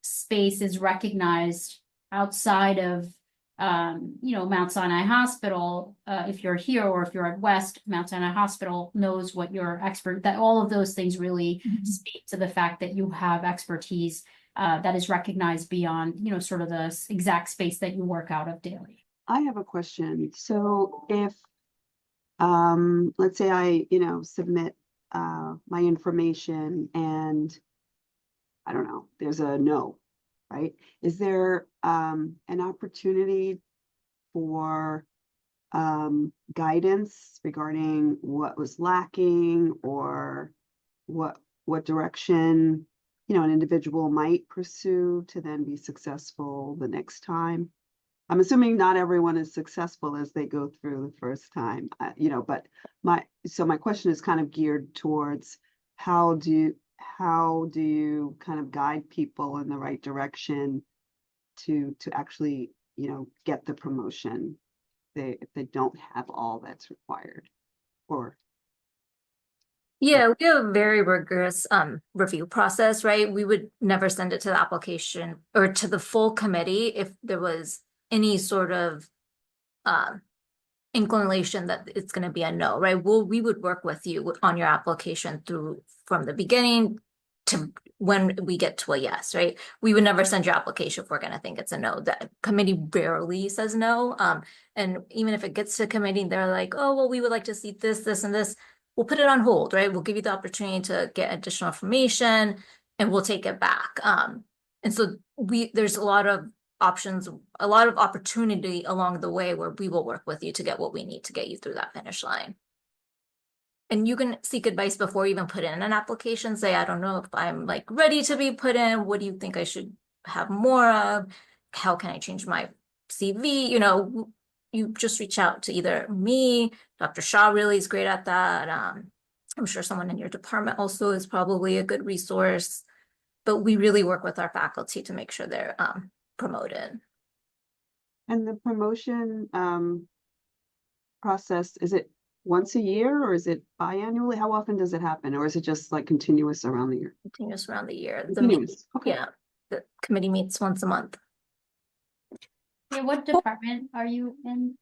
Speaker 1: space is recognized outside of Mount Sinai Hospital, if you're here or if you're at West, Mount Sinai Hospital knows what you're expert, that all of those things really speak to the fact that you have expertise that is recognized beyond, sort of the exact space that you work out of daily.
Speaker 19: I have a question. So if, let's say I, submit my information and I don't know, there's a no, right? Is there an opportunity for guidance regarding what was lacking or what direction, an individual might pursue to then be successful the next time? I'm assuming not everyone is successful as they go through the first time, but my question is kind of geared towards how do you kind of guide people in the right direction to actually, get the promotion if they don't have all that's required? Or
Speaker 2: Yeah, we have a very rigorous review process, right? We would never send it to the application or to the full committee if there was any sort of inclination that it's going to be a no, right? We would work with you on your application from the beginning to when we get to a yes, right? We would never send your application if we're going to think it's a no. The committee rarely says no. And even if it gets to committee, they're like, oh, well, we would like to see this, this, and this. We'll put it on hold, right? We'll give you the opportunity to get additional information and we'll take it back. And so there's a lot of options, a lot of opportunity along the way where we will work with you to get what we need to get you through that finish line. And you can seek advice before you even put in an application. Say, I don't know if I'm like ready to be put in. What do you think I should have more of? How can I change my CV? You just reach out to either me, Dr. Shah really is great at that. I'm sure someone in your department also is probably a good resource, but we really work with our faculty to make sure they're promoted.
Speaker 19: And the promotion process, is it once a year or is it biannually? How often does it happen? Or is it just like continuous around the year?
Speaker 2: Continuous around the year.
Speaker 19: Continuous. Okay.
Speaker 2: Yeah. The committee meets once a month.
Speaker 1: Yeah, what department are you in?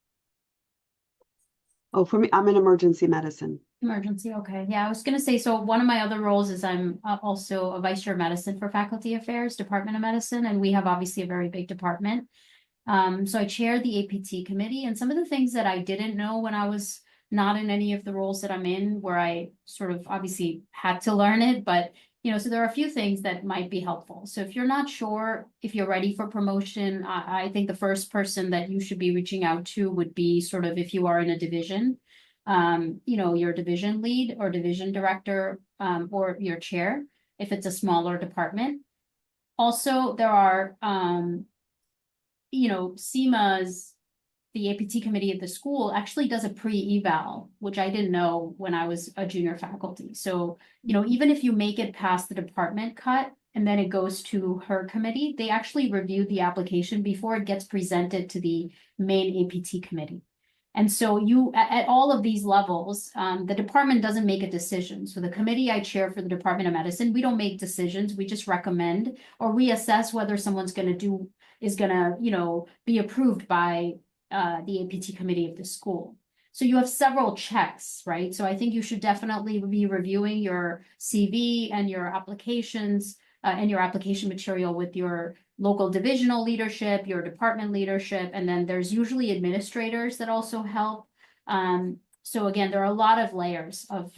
Speaker 19: Oh, for me, I'm in emergency medicine.
Speaker 1: Emergency, okay. Yeah, I was gonna say, so one of my other roles is I'm also a vice chair of medicine for Faculty Affairs, Department of Medicine, and we have obviously a very big department. So I chair the APT committee, and some of the things that I didn't know when I was not in any of the roles that I'm in, where I sort of obviously had to learn it, but so there are a few things that might be helpful. So if you're not sure if you're ready for promotion, I think the first person that you should be reaching out to would be sort of if you are in a division, your division lead or division director, or your chair, if it's a smaller department. Also, there are, SEMA's, the APT committee at the school actually does a pre-eval, which I didn't know when I was a junior faculty. So, even if you make it past the department cut and then it goes to her committee, they actually review the application before it gets presented to the main APT committee. And so at all of these levels, the department doesn't make a decision. So the committee I chair for the Department of Medicine, we don't make decisions. We just recommend or we assess whether someone's going to be approved by the APT committee of the school. So you have several checks, right? So I think you should definitely be reviewing your CV and your applications and your application material with your local divisional leadership, your department leadership, and then there's usually administrators that also help. So again, there are a lot of layers of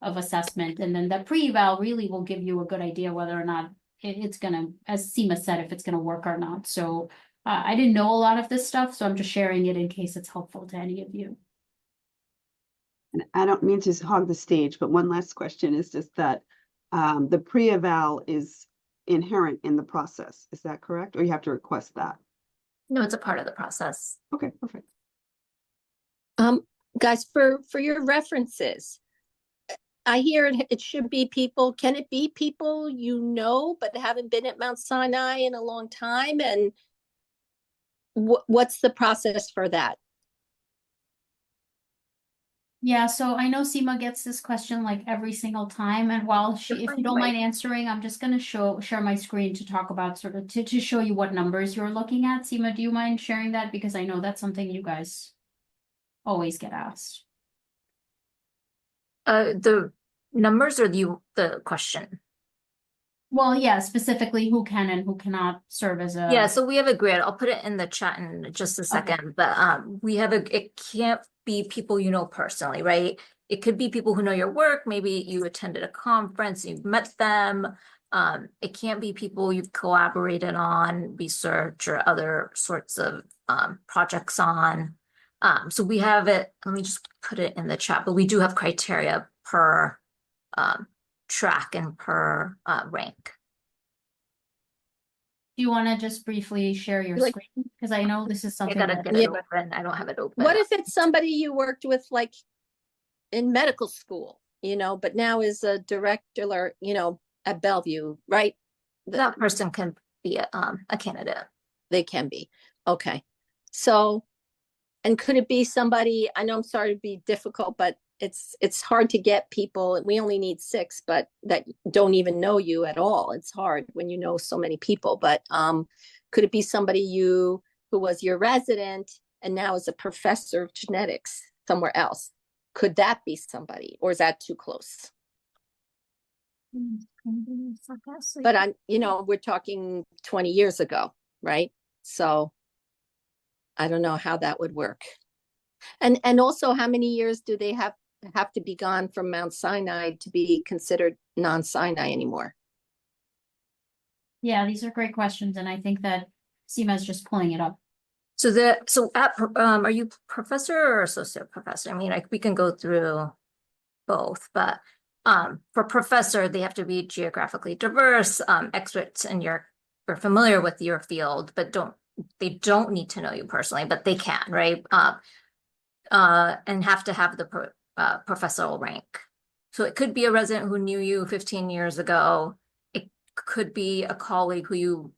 Speaker 1: assessment, and then the pre-eval really will give you a good idea whether or not it's gonna, as Seema said, if it's gonna work or not. So I didn't know a lot of this stuff, so I'm just sharing it in case it's helpful to any of you.
Speaker 19: And I don't mean to hog the stage, but one last question is just that the pre-eval is inherent in the process. Is that correct? Or you have to request that?
Speaker 2: No, it's a part of the process.
Speaker 19: Okay, perfect.
Speaker 20: Guys, for your references, I hear it should be people. Can it be people but haven't been at Mount Sinai in a long time? And what's the process for that?
Speaker 1: Yeah, so I know Seema gets this question like every single time, and while if you don't mind answering, I'm just gonna share my screen to talk about sort of to show you what numbers you're looking at. Seema, do you mind sharing that? Because I know that's something you guys always get asked.
Speaker 2: The numbers or the question?
Speaker 1: Well, yeah, specifically who can and who cannot serve as a.
Speaker 2: Yeah, so we have a grid. I'll put it in the chat in just a second, but we have it can't be people you know personally, right? It could be people who know your work. Maybe you attended a conference, you've met them. It can't be people you've collaborated on research or other sorts of projects on. So we have it, let me just put it in the chat, but we do have criteria per track and per rank.
Speaker 1: Do you want to just briefly share your screen? Because I know this is something
Speaker 2: I gotta get it open. I don't have it open.
Speaker 20: What if it's somebody you worked with like in medical school, but now is a director, at Bellevue, right?
Speaker 2: That person can be a candidate.
Speaker 20: They can be. Okay. So, and could it be somebody, I know I'm sorry to be difficult, but it's hard to get people. We only need 6, but that don't even know you at all. It's hard when you know so many people, but could it be somebody who was your resident and now is a professor of genetics somewhere else? Could that be somebody, or is that too close? But we're talking 20 years ago, right? So I don't know how that would work. And also, how many years do they have to be gone from Mount Sinai to be considered non-Sinai anymore?
Speaker 1: Yeah, these are great questions, and I think that Seema is just pulling it up.
Speaker 2: Are you professor or associate professor? I mean, we can go through both, but for professor, they have to be geographically diverse, experts in you're familiar with your field, but they don't need to know you personally, but they can, right? And have to have the professorial rank. So it could be a resident who knew you 15 years ago. It could be a colleague who you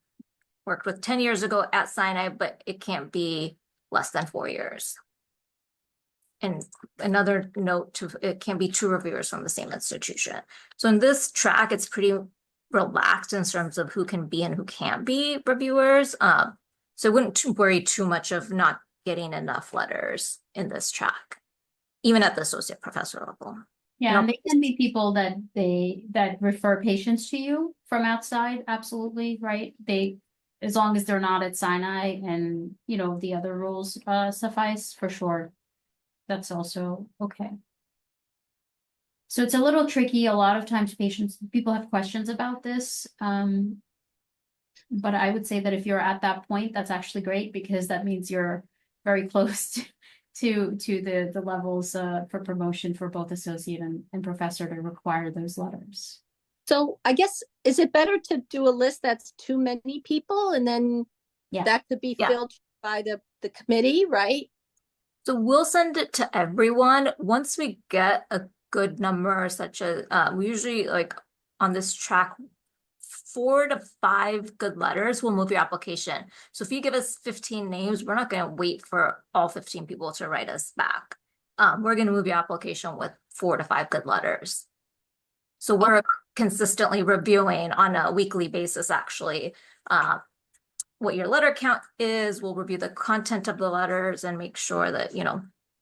Speaker 2: worked with 10 years ago at Sinai, but it can't be less than 4 years. And another note, it can be 2 reviewers from the same institution. So in this track, it's pretty relaxed in terms of who can be and who can't be reviewers. So I wouldn't worry too much of not getting enough letters in this track, even at the associate professor level.
Speaker 1: Yeah, and they can be people that refer patients to you from outside, absolutely, right? As long as they're not at Sinai and, the other rules suffice, for sure. That's also okay. So it's a little tricky. A lot of times people have questions about this. But I would say that if you're at that point, that's actually great because that means you're very close to the levels for promotion for both associate and professor to require those letters.
Speaker 20: So I guess, is it better to do a list that's too many people and then that could be filled by the committee, right?
Speaker 2: So we'll send it to everyone once we get a good number, such as we usually like on this track 4 to 5 good letters will move your application. So if you give us 15 names, we're not going to wait for all 15 people to write us back. We're going to move your application with 4 to 5 good letters. So we're consistently reviewing on a weekly basis, actually, what your letter count is. We'll review the content of the letters and make sure that,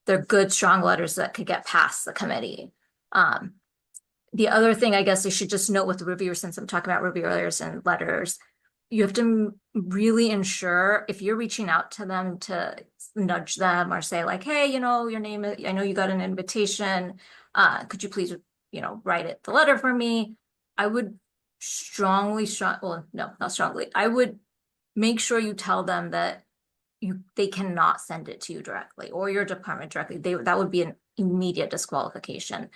Speaker 2: they're good, strong letters that could get past the committee. The other thing I guess I should just note with the reviewers, since I'm talking about reviewers and letters, you have to really ensure if you're reaching out to them to nudge them or say like, hey, your name is, I know you got an invitation. Could you please, write the letter for me? I would I would make sure you tell them that they cannot send it to you directly or your department directly. That would be an immediate disqualification.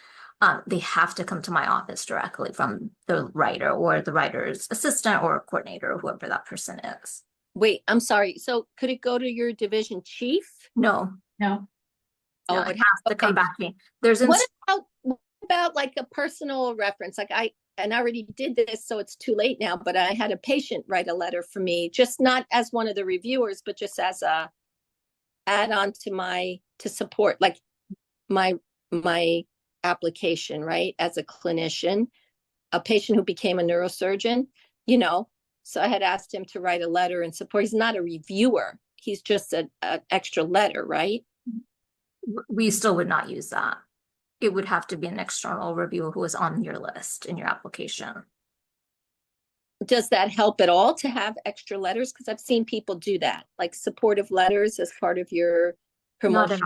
Speaker 2: They have to come to my office directly from the writer or the writer's assistant or coordinator or whoever that person is.
Speaker 20: Wait, I'm sorry. So could it go to your division chief?
Speaker 2: No.
Speaker 1: No.
Speaker 20: Oh,
Speaker 2: it has to come back to me. What
Speaker 20: about like a personal reference? Like I already did this, so it's too late now, but I had a patient write a letter for me, just not as one of the reviewers, but just as a add-on to support like my application, right? As a clinician, a patient who became a neurosurgeon, so I had asked him to write a letter in support. He's not a reviewer. He's just an extra letter, right?
Speaker 2: We still would not use that. It would have to be an external reviewer who is on your list in your application.
Speaker 20: Does that help at all to have extra letters? Because I've seen people do that, like supportive letters as part of your promotion.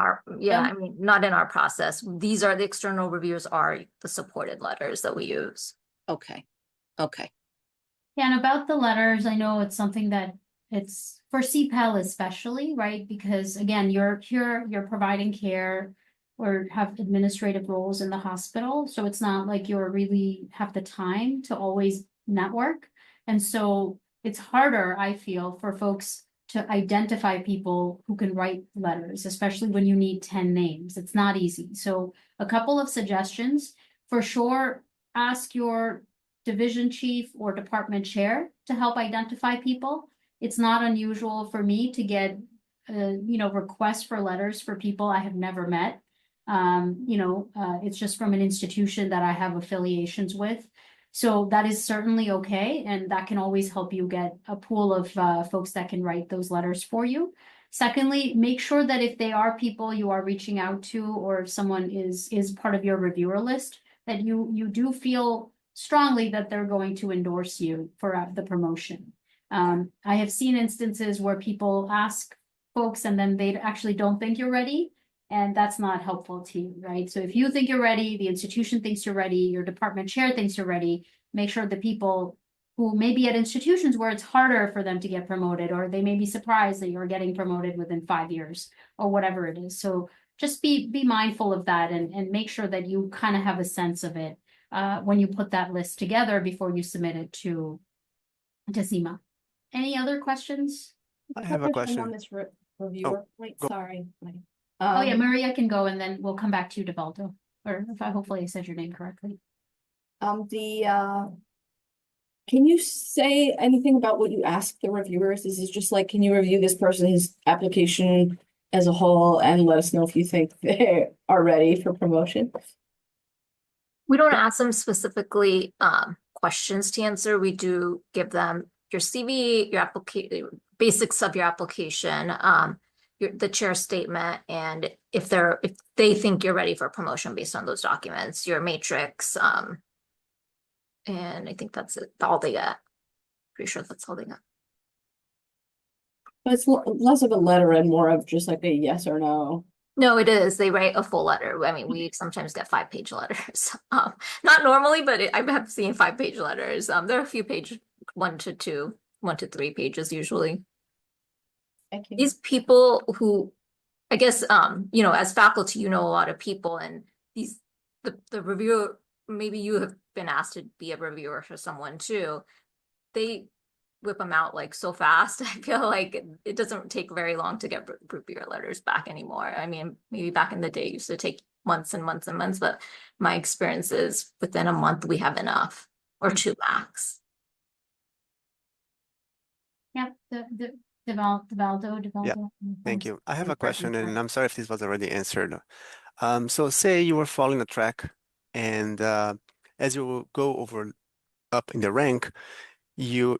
Speaker 2: Not in our process. These are the external reviewers are the supported letters that we use.
Speaker 20: Okay.
Speaker 1: Yeah, and about the letters, I know it's something that it's for CPEL especially, right? Because again, you're providing care or have administrative roles in the hospital. So it's not like you really have the time to always network. And so it's harder, I feel, for folks to identify people who can write letters, especially when you need 10 names. It's not easy. So a couple of suggestions. For sure, ask your division chief or department chair to help identify people. It's not unusual for me to get, requests for letters for people I have never met. It's just from an institution that I have affiliations with. So that is certainly okay. And that can always help you get a pool of folks that can write those letters for you. Secondly, make sure that if they are people you are reaching out to, or if someone is part of your reviewer list, that you do feel strongly that they're going to endorse you for the promotion. I have seen instances where people ask folks and then they actually don't think you're ready. And that's not helpful to you, right? So if you think you're ready, the institution thinks you're ready, your department chair thinks you're ready, make sure the people who may be at institutions where it's harder for them to get promoted, or they may be surprised that you're getting promoted within 5 years or whatever it is. So just be mindful of that and make sure that you kind of have a sense of it when you put that list together before you submit it to SEMA. Any other questions?
Speaker 21: I have a question.
Speaker 22: On this reviewer. Wait,
Speaker 21: go.
Speaker 22: Sorry.
Speaker 1: Maria can go, and then we'll come back to you, Devaldo. Or if hopefully I said your name correctly.
Speaker 22: Can you say anything about what you ask the reviewers? Is it just like, can you review this person's application as a whole and let us know if you think they are ready for promotion?
Speaker 2: We don't ask them specifically questions to answer, we do give them your CV, your application, basics of your application, the chair statement, and if they think you're ready for promotion based on those documents, your matrix, and I think that's it, all they get. Pretty sure that's all they got.
Speaker 22: But it's less of a letter and more of just like a yes or no.
Speaker 2: No, it is. They write a full letter. I mean, we sometimes get 5-page letters. Not normally, but I have seen 5-page letters. There are a few pages, 1 to 2, 1 to 3 pages usually.
Speaker 22: Thank you.
Speaker 2: These people who, I guess, you know, as faculty, you know a lot of people, and the reviewer, maybe you have been asked to be a reviewer for someone too. They whip them out like so fast. I feel like it doesn't take very long to get reviewer letters back anymore. I mean, maybe back in the day it used to take months and months and months, but my experience is within a month we have enough, or 2 max.
Speaker 1: Yep, Devaldo.
Speaker 5: Yeah, thank you. I have a question, and I'm sorry if this was already answered. So say you were following a track, and as you go up in the rank, your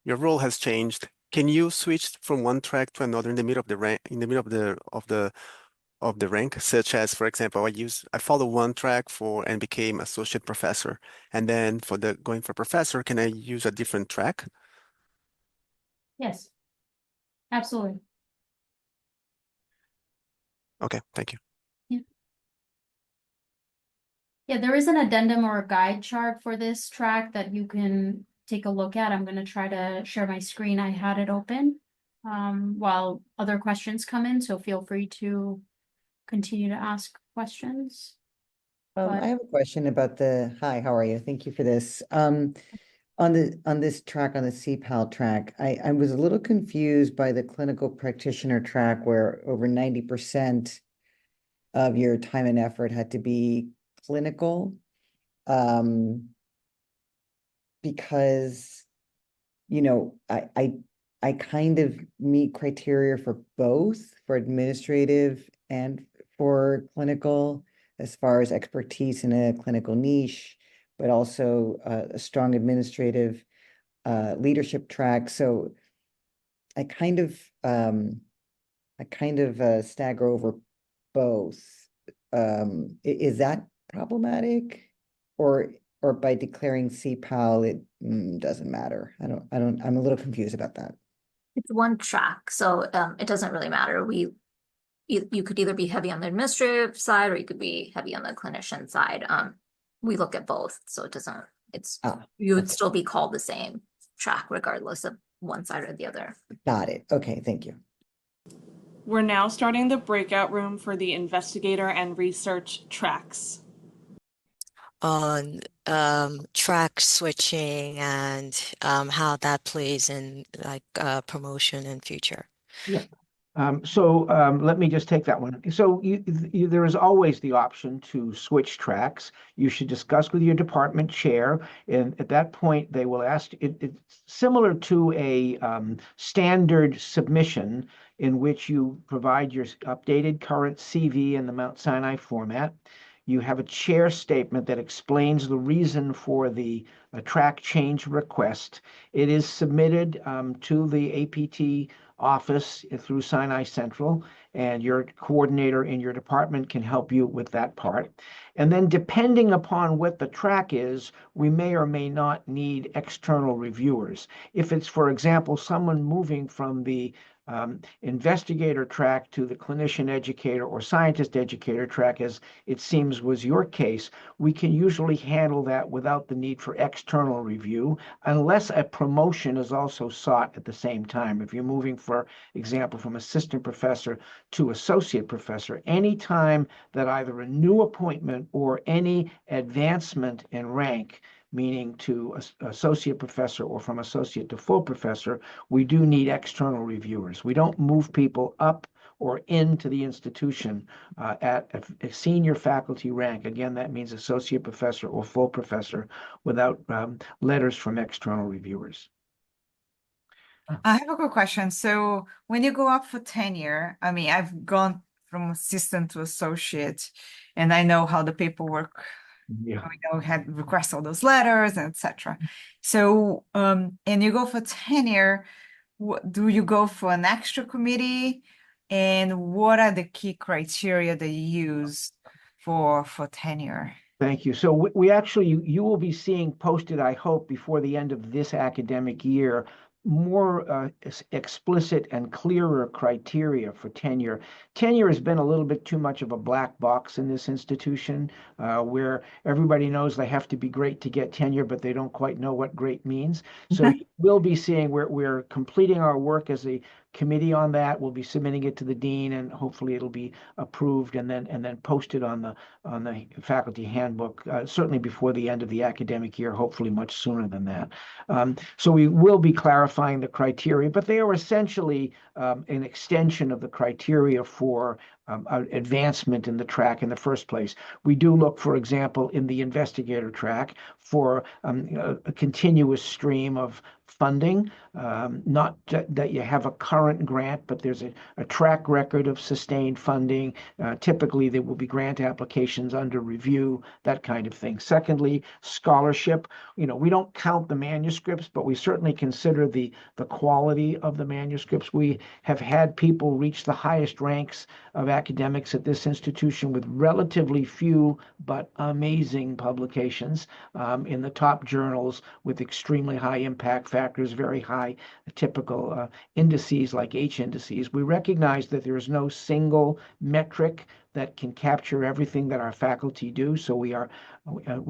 Speaker 5: role has changed. Can you switch from one track to another in the middle of the rank, in the middle of the rank, such as, for example, I follow one track and became associate professor, and then for going for professor, can I use a different track?
Speaker 1: Yes, absolutely.
Speaker 5: Okay, thank you.
Speaker 1: Yeah, there is an addendum or a guide chart for this track that you can take a look at. I'm going to try to share my screen. I had it open while other questions come in, so feel free to continue to ask questions.
Speaker 21: I have a question about hi, how are you? Thank you for this. On this track, on the CPAL track, I was a little confused by the clinical practitioner track where over 90% of your time and effort had to be clinical. Because, you know, I kind of meet criteria for both, for administrative and for clinical, as far as expertise in a clinical niche, but also a strong administrative leadership track. So I kind of stagger over both. Is that problematic, or by declaring CPAL it doesn't matter? I'm a little confused about that.
Speaker 2: It's one track, so it doesn't really matter. You could either be heavy on the administrative side or you could be heavy on the clinician side. We look at both, so you would still be called the same track regardless of one side or the other.
Speaker 21: Got it. Okay, thank you.
Speaker 16: We're now starting the breakout room for the investigator and research tracks.
Speaker 23: On track switching and how that plays in like promotion in future.
Speaker 3: Yeah. Let me just take that one. So there is always the option to switch tracks. You should discuss with your department chair, and at that point they will ask. It's similar to a standard submission in which you provide your updated current CV in the Mount Sinai format. You have a chair statement that explains the reason for the track change request. It is submitted to the APT office through Sinai Central, and your coordinator in your department can help you with that part. And then depending upon what the track is, we may or may not need external reviewers. If it's, for example, someone moving from the investigator track to the clinician educator or scientist educator track, as it seems was your case, we can usually handle that without the need for external review, unless a promotion is also sought at the same time. If you're moving, for example, from assistant professor to associate professor, any time that either a new appointment or any advancement in rank, meaning to associate professor or from associate to full professor, we do need external reviewers. We don't move people up or into the institution at a senior faculty rank. Again, that means associate professor or full professor without letters from external reviewers.
Speaker 24: I have a quick question. So when you go up for tenure, I mean, I've gone from assistant to associate, and I know how the paperwork
Speaker 3: Yeah.
Speaker 24: We had requests all those letters, and etc. So, and you go for tenure, do you go for an extra committee? And what are the key criteria that you use for tenure?
Speaker 3: Thank you. So we actually, you will be seeing posted, I hope, before the end of this academic year, more explicit and clearer criteria for tenure. Tenure has been a little bit too much of a black box in this institution, where everybody knows they have to be great to get tenure, but they don't quite know what great means. So we'll be seeing, we're completing our work as a committee on that. We'll be submitting it to the dean, and hopefully it'll be approved and then posted on the faculty handbook, certainly before the end of the academic year, hopefully much sooner than that. So we will be clarifying the criteria, but they are essentially an extension of the criteria for advancement in the track in the first place. We do look, for example, in the investigator track for a continuous stream of funding, not that you have a current grant, but there's a track record of sustained funding. Typically, there will be grant applications under review, that kind of thing. Secondly, scholarship. We don't count the manuscripts, but we certainly consider the quality of the manuscripts. We have had people reach the highest ranks of academics at this institution with relatively few but amazing publications in the top journals with extremely high impact factors, very high typical indices like H indices. We recognize that there is no single metric that can capture everything that our faculty do. So we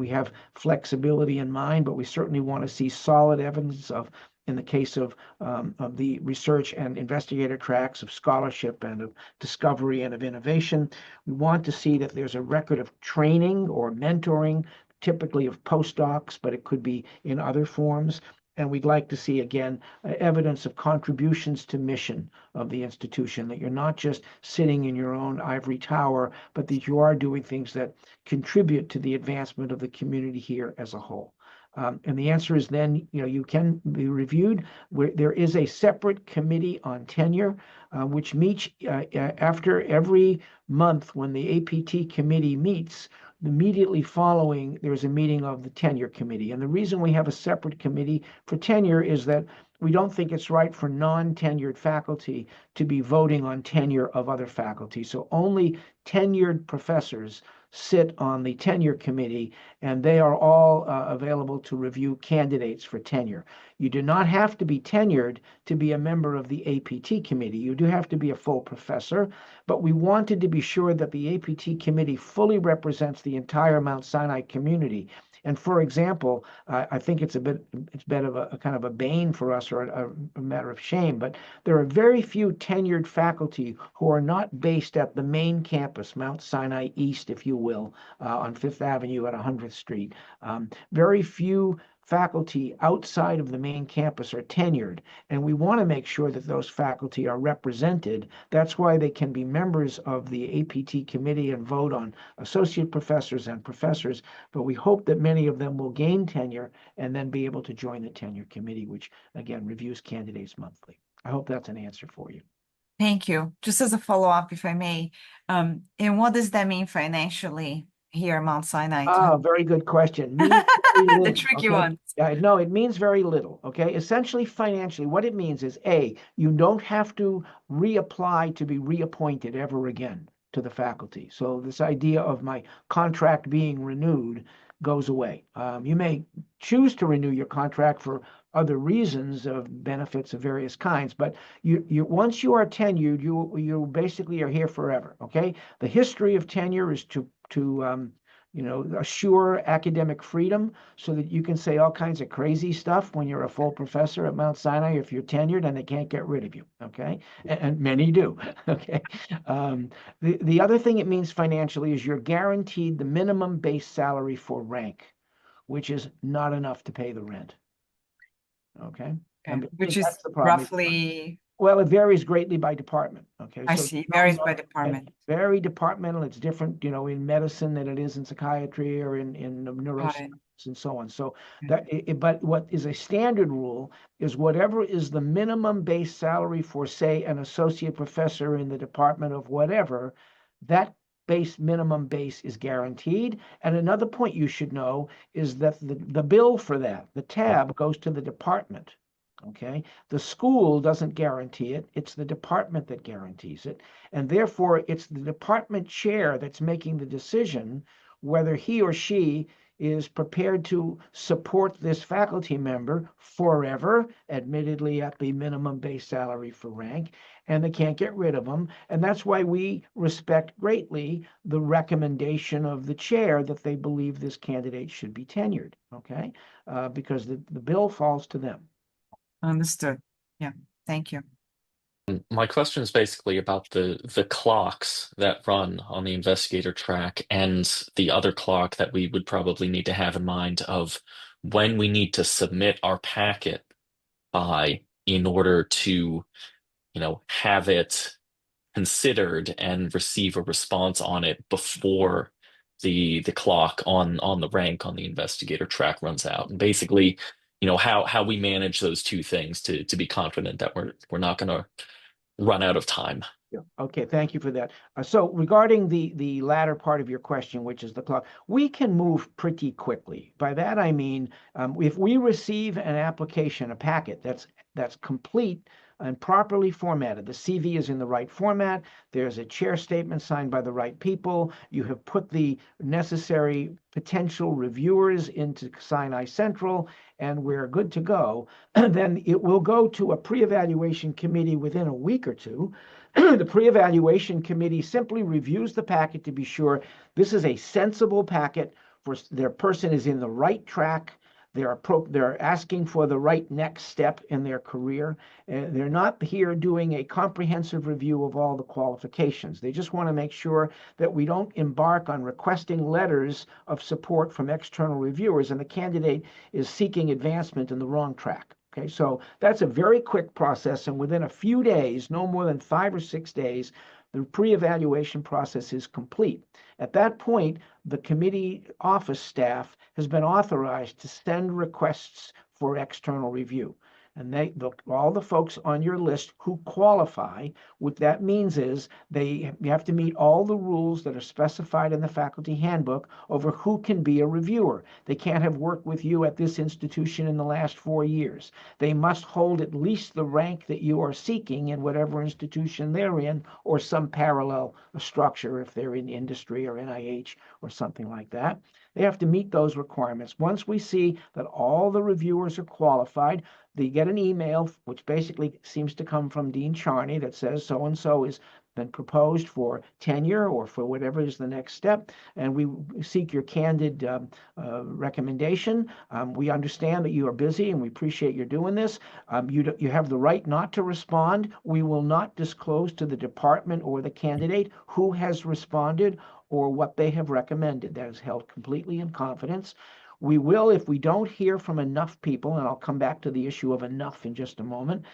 Speaker 3: have flexibility in mind, but we certainly want to see solid evidence of, in the case of the research and investigator tracks, of scholarship and of discovery and of innovation. We want to see that there's a record of training or mentoring, typically of postdocs, but it could be in other forms. And we'd like to see, again, evidence of contributions to mission of the institution, that you're not just sitting in your own ivory tower, but that you are doing things that contribute to the advancement of the community here as a whole. And the answer is then, you can be reviewed. There is a separate committee on tenure, which meets after every month when the APT committee meets. Immediately following, there's a meeting of the tenure committee. And the reason we have a separate committee for tenure is that we don't think it's right for non-tenured faculty to be voting on tenure of other faculty. So only tenured professors sit on the tenure committee, and they are all available to review candidates for tenure. You do not have to be tenured to be a member of the APT committee. You do have to be a full professor, but we wanted to be sure that the APT committee fully represents the entire Mount Sinai community. And for example, I think it's a bit of a kind of a bane for us, or a matter of shame, but there are very few tenured faculty who are not based at the main campus, Mount Sinai East, if you will, on Fifth Avenue at 100th Street. Very few faculty outside of the main campus are tenured, and we want to make sure that those faculty are represented. That's why they can be members of the APT committee and vote on associate professors and professors, but we hope that many of them will gain tenure and then be able to join the tenure committee, which again reviews candidates monthly. I hope that's an answer for you.
Speaker 24: Thank you. Just as a follow-up, if I may, and what does that mean financially here at Mount Sinai?
Speaker 3: Oh, very good question. The
Speaker 24: tricky one.
Speaker 3: Yeah, no, it means very little. Okay. Essentially, financially, what it means is, A, you don't have to reapply to be reappointed ever again to the faculty. So this idea of my contract being renewed goes away. You may choose to renew your contract for other reasons of benefits of various kinds, but you once you are tenured, you basically are here forever. Okay. The history of tenure is to assure academic freedom so that you can say all kinds of crazy stuff when you're a full professor at Mount Sinai if you're tenured, and they can't get rid of you, okay? And many do, okay? The other thing it means financially is you're guaranteed the minimum base salary for rank, which is not enough to pay the rent, okay?
Speaker 24: Which is roughly...
Speaker 3: Well, it varies greatly by department. Okay,
Speaker 24: I see. It varies by department.
Speaker 3: It's very departmental. It's different, in medicine than it is in psychiatry or in neuroscience and so on. So but what is a standard rule is whatever is the minimum base salary for, say, an associate professor in the department of whatever, that minimum base is guaranteed. And another point you should know is that the bill for that, the tab, goes to the department. Okay, the school doesn't guarantee it. It's the department that guarantees it. And therefore, it's the department chair that's making the decision whether he or she is prepared to support this faculty member forever, admittedly at the minimum base salary for rank, and they can't get rid of them. And that's why we respect greatly the recommendation of the chair that they believe this candidate should be tenured, okay? Because the bill falls to them.
Speaker 24: Understood. Yeah, thank you.
Speaker 4: My question is basically about the clocks that run on the investigator track and the other clock that we would probably need to have in mind of when we need to submit our packet by in order to, have it considered and receive a response on it before the clock on the rank on the investigator track runs out. And basically, how we manage those two things to be confident that we're not going to run out of time.
Speaker 3: Yeah. Okay, thank you for that. So regarding the latter part of your question, which is the clock, we can move pretty quickly. By that I mean, if we receive an application, a packet that's complete and properly formatted, the CV is in the right format, there's a chair statement signed by the right people, you have put the necessary potential reviewers into Sinai Central, and we're good to go, then it will go to a pre-evaluation committee within a week or two. The pre-evaluation committee simply reviews the packet to be sure this is a sensible packet for their person is in the right track. They're asking for the right next step in their career. They're not here doing a comprehensive review of all the qualifications. They just want to make sure that we don't embark on requesting letters of support from external reviewers and the candidate is seeking advancement in the wrong track. Okay, so that's a very quick process, and within a few days, no more than 5 or 6 days, the pre-evaluation process is complete. At that point, the committee office staff has been authorized to send requests for external review. And all the folks on your list who qualify, what that means is you have to meet all the rules that are specified in the faculty handbook over who can be a reviewer. They can't have worked with you at this institution in the last 4 years. They must hold at least the rank that you are seeking in whatever institution they're in, or some parallel structure if they're in industry or NIH or something like that. They have to meet those requirements. Once we see that all the reviewers are qualified, they get an email, which basically seems to come from Dean Charney, that says so-and-so has been proposed for tenure or for whatever is the next step, and we seek your candid recommendation. We understand that you are busy, and we appreciate your doing this. You have the right not to respond. We will not disclose to the department or the candidate who has responded or what they have recommended. That is held completely in confidence. We will, if we don't hear from enough people, and I'll come back to the issue of enough in just a moment,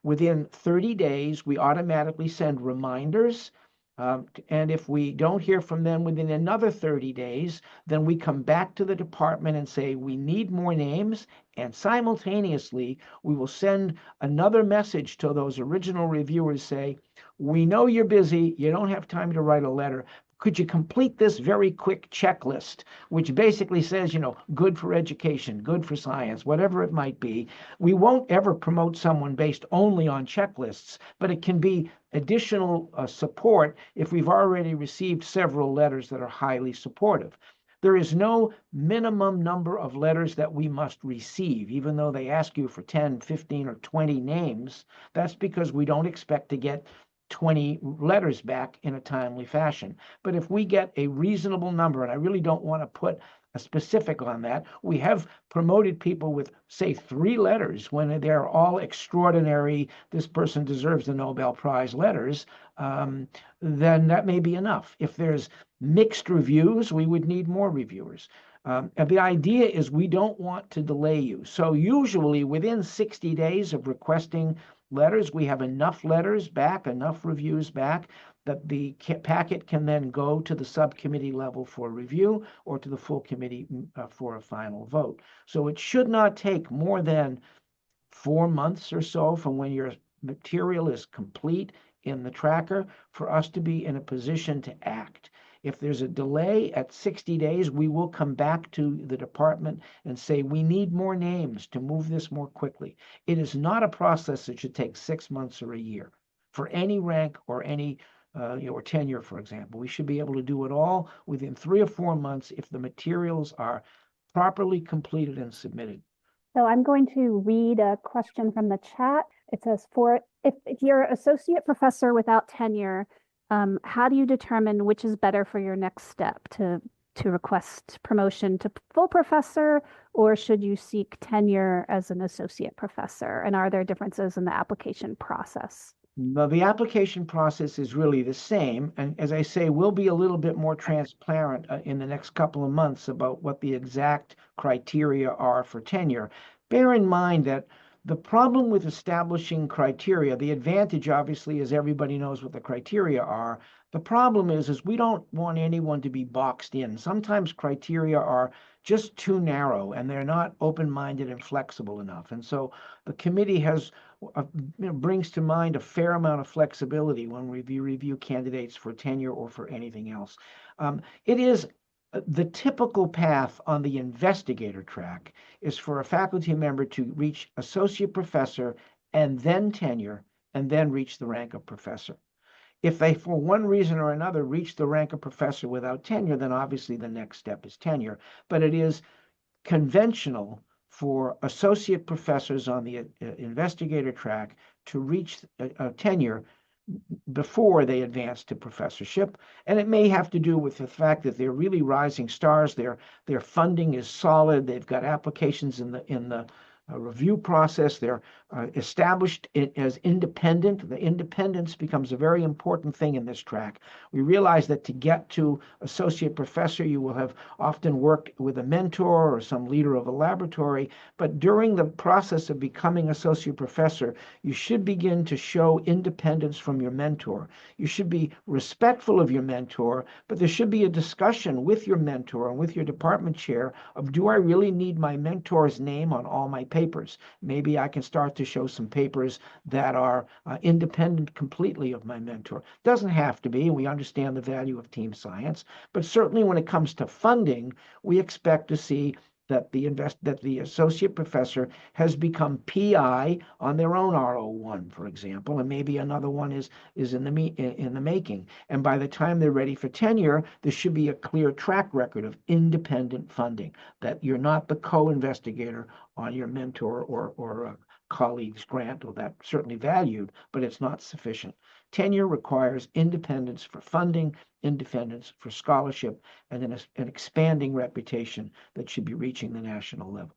Speaker 3: within 30 days, we automatically send reminders. And if we don't hear from them within another 30 days, then we come back to the department and say, we need more names. And simultaneously, we will send another message to those original reviewers, say, we know you're busy, you don't have time to write a letter. Could you complete this very quick checklist, which basically says, good for education, good for science, whatever it might be. We won't ever promote someone based only on checklists, but it can be additional support if we've already received several letters that are highly supportive. There is no minimum number of letters that we must receive, even though they ask you for 10, 15, or 20 names. That's because we don't expect to get 20 letters back in a timely fashion. But if we get a reasonable number, and I really don't want to put a specific on that, we have promoted people with, say, 3 letters when they're all extraordinary, this person deserves the Nobel Prize letters, then that may be enough. If there's mixed reviews, we would need more reviewers. And the idea is we don't want to delay you. So usually within 60 days of requesting letters, we have enough letters back, enough reviews back, that the packet can then go to the subcommittee level for review or to the full committee for a final vote. So it should not take more than 4 months or so from when your material is complete in the tracker for us to be in a position to act. If there's a delay at 60 days, we will come back to the department and say, we need more names to move this more quickly. It is not a process that should take 6 months or a year for any rank or any or tenure, for example. We should be able to do it all within 3 or 4 months if the materials are properly completed and submitted.
Speaker 8: So I'm going to read a question from the chat. It says, if you're an associate professor without tenure, how do you determine which is better for your next step to request promotion to full professor, or should you seek tenure as an associate professor? And are there differences in the application process?
Speaker 3: Now, the application process is really the same. And as I say, we'll be a little bit more transparent in the next couple of months about what the exact criteria are for tenure. Bear in mind that the problem with establishing criteria, the advantage obviously is everybody knows what the criteria are. The problem is we don't want anyone to be boxed in. Sometimes criteria are just too narrow and they're not open-minded and flexible enough. And so the committee has brings to mind a fair amount of flexibility when we review candidates for tenure or for anything else. It is the typical path on the investigator track is for a faculty member to reach associate professor and then tenure and then reach the rank of professor. If they, for one reason or another, reach the rank of professor without tenure, then obviously the next step is tenure. But it is conventional for associate professors on the investigator track to reach tenure before they advance to professorship. And it may have to do with the fact that they're really rising stars. Their funding is solid. They've got applications in the review process. They're established as independent. The independence becomes a very important thing in this track. We realize that to get to associate professor, you will have often worked with a mentor or some leader of a laboratory, but during the process of becoming associate professor, you should begin to show independence from your mentor. You should be respectful of your mentor, but there should be a discussion with your mentor and with your department chair of, do I really need my mentor's name on all my papers? Maybe I can start to show some papers that are independent completely of my mentor. Doesn't have to be, and we understand the value of team science, but certainly when it comes to funding, we expect to see that the associate professor has become PI on their own R01, for example, and maybe another one is in the making. And by the time they're ready for tenure, there should be a clear track record of independent funding, that you're not the co-investigator on your mentor or colleague's grant, or that certainly valued, but it's not sufficient. Tenure requires independence for funding, independence for scholarship, and then an expanding reputation that should be reaching the national level.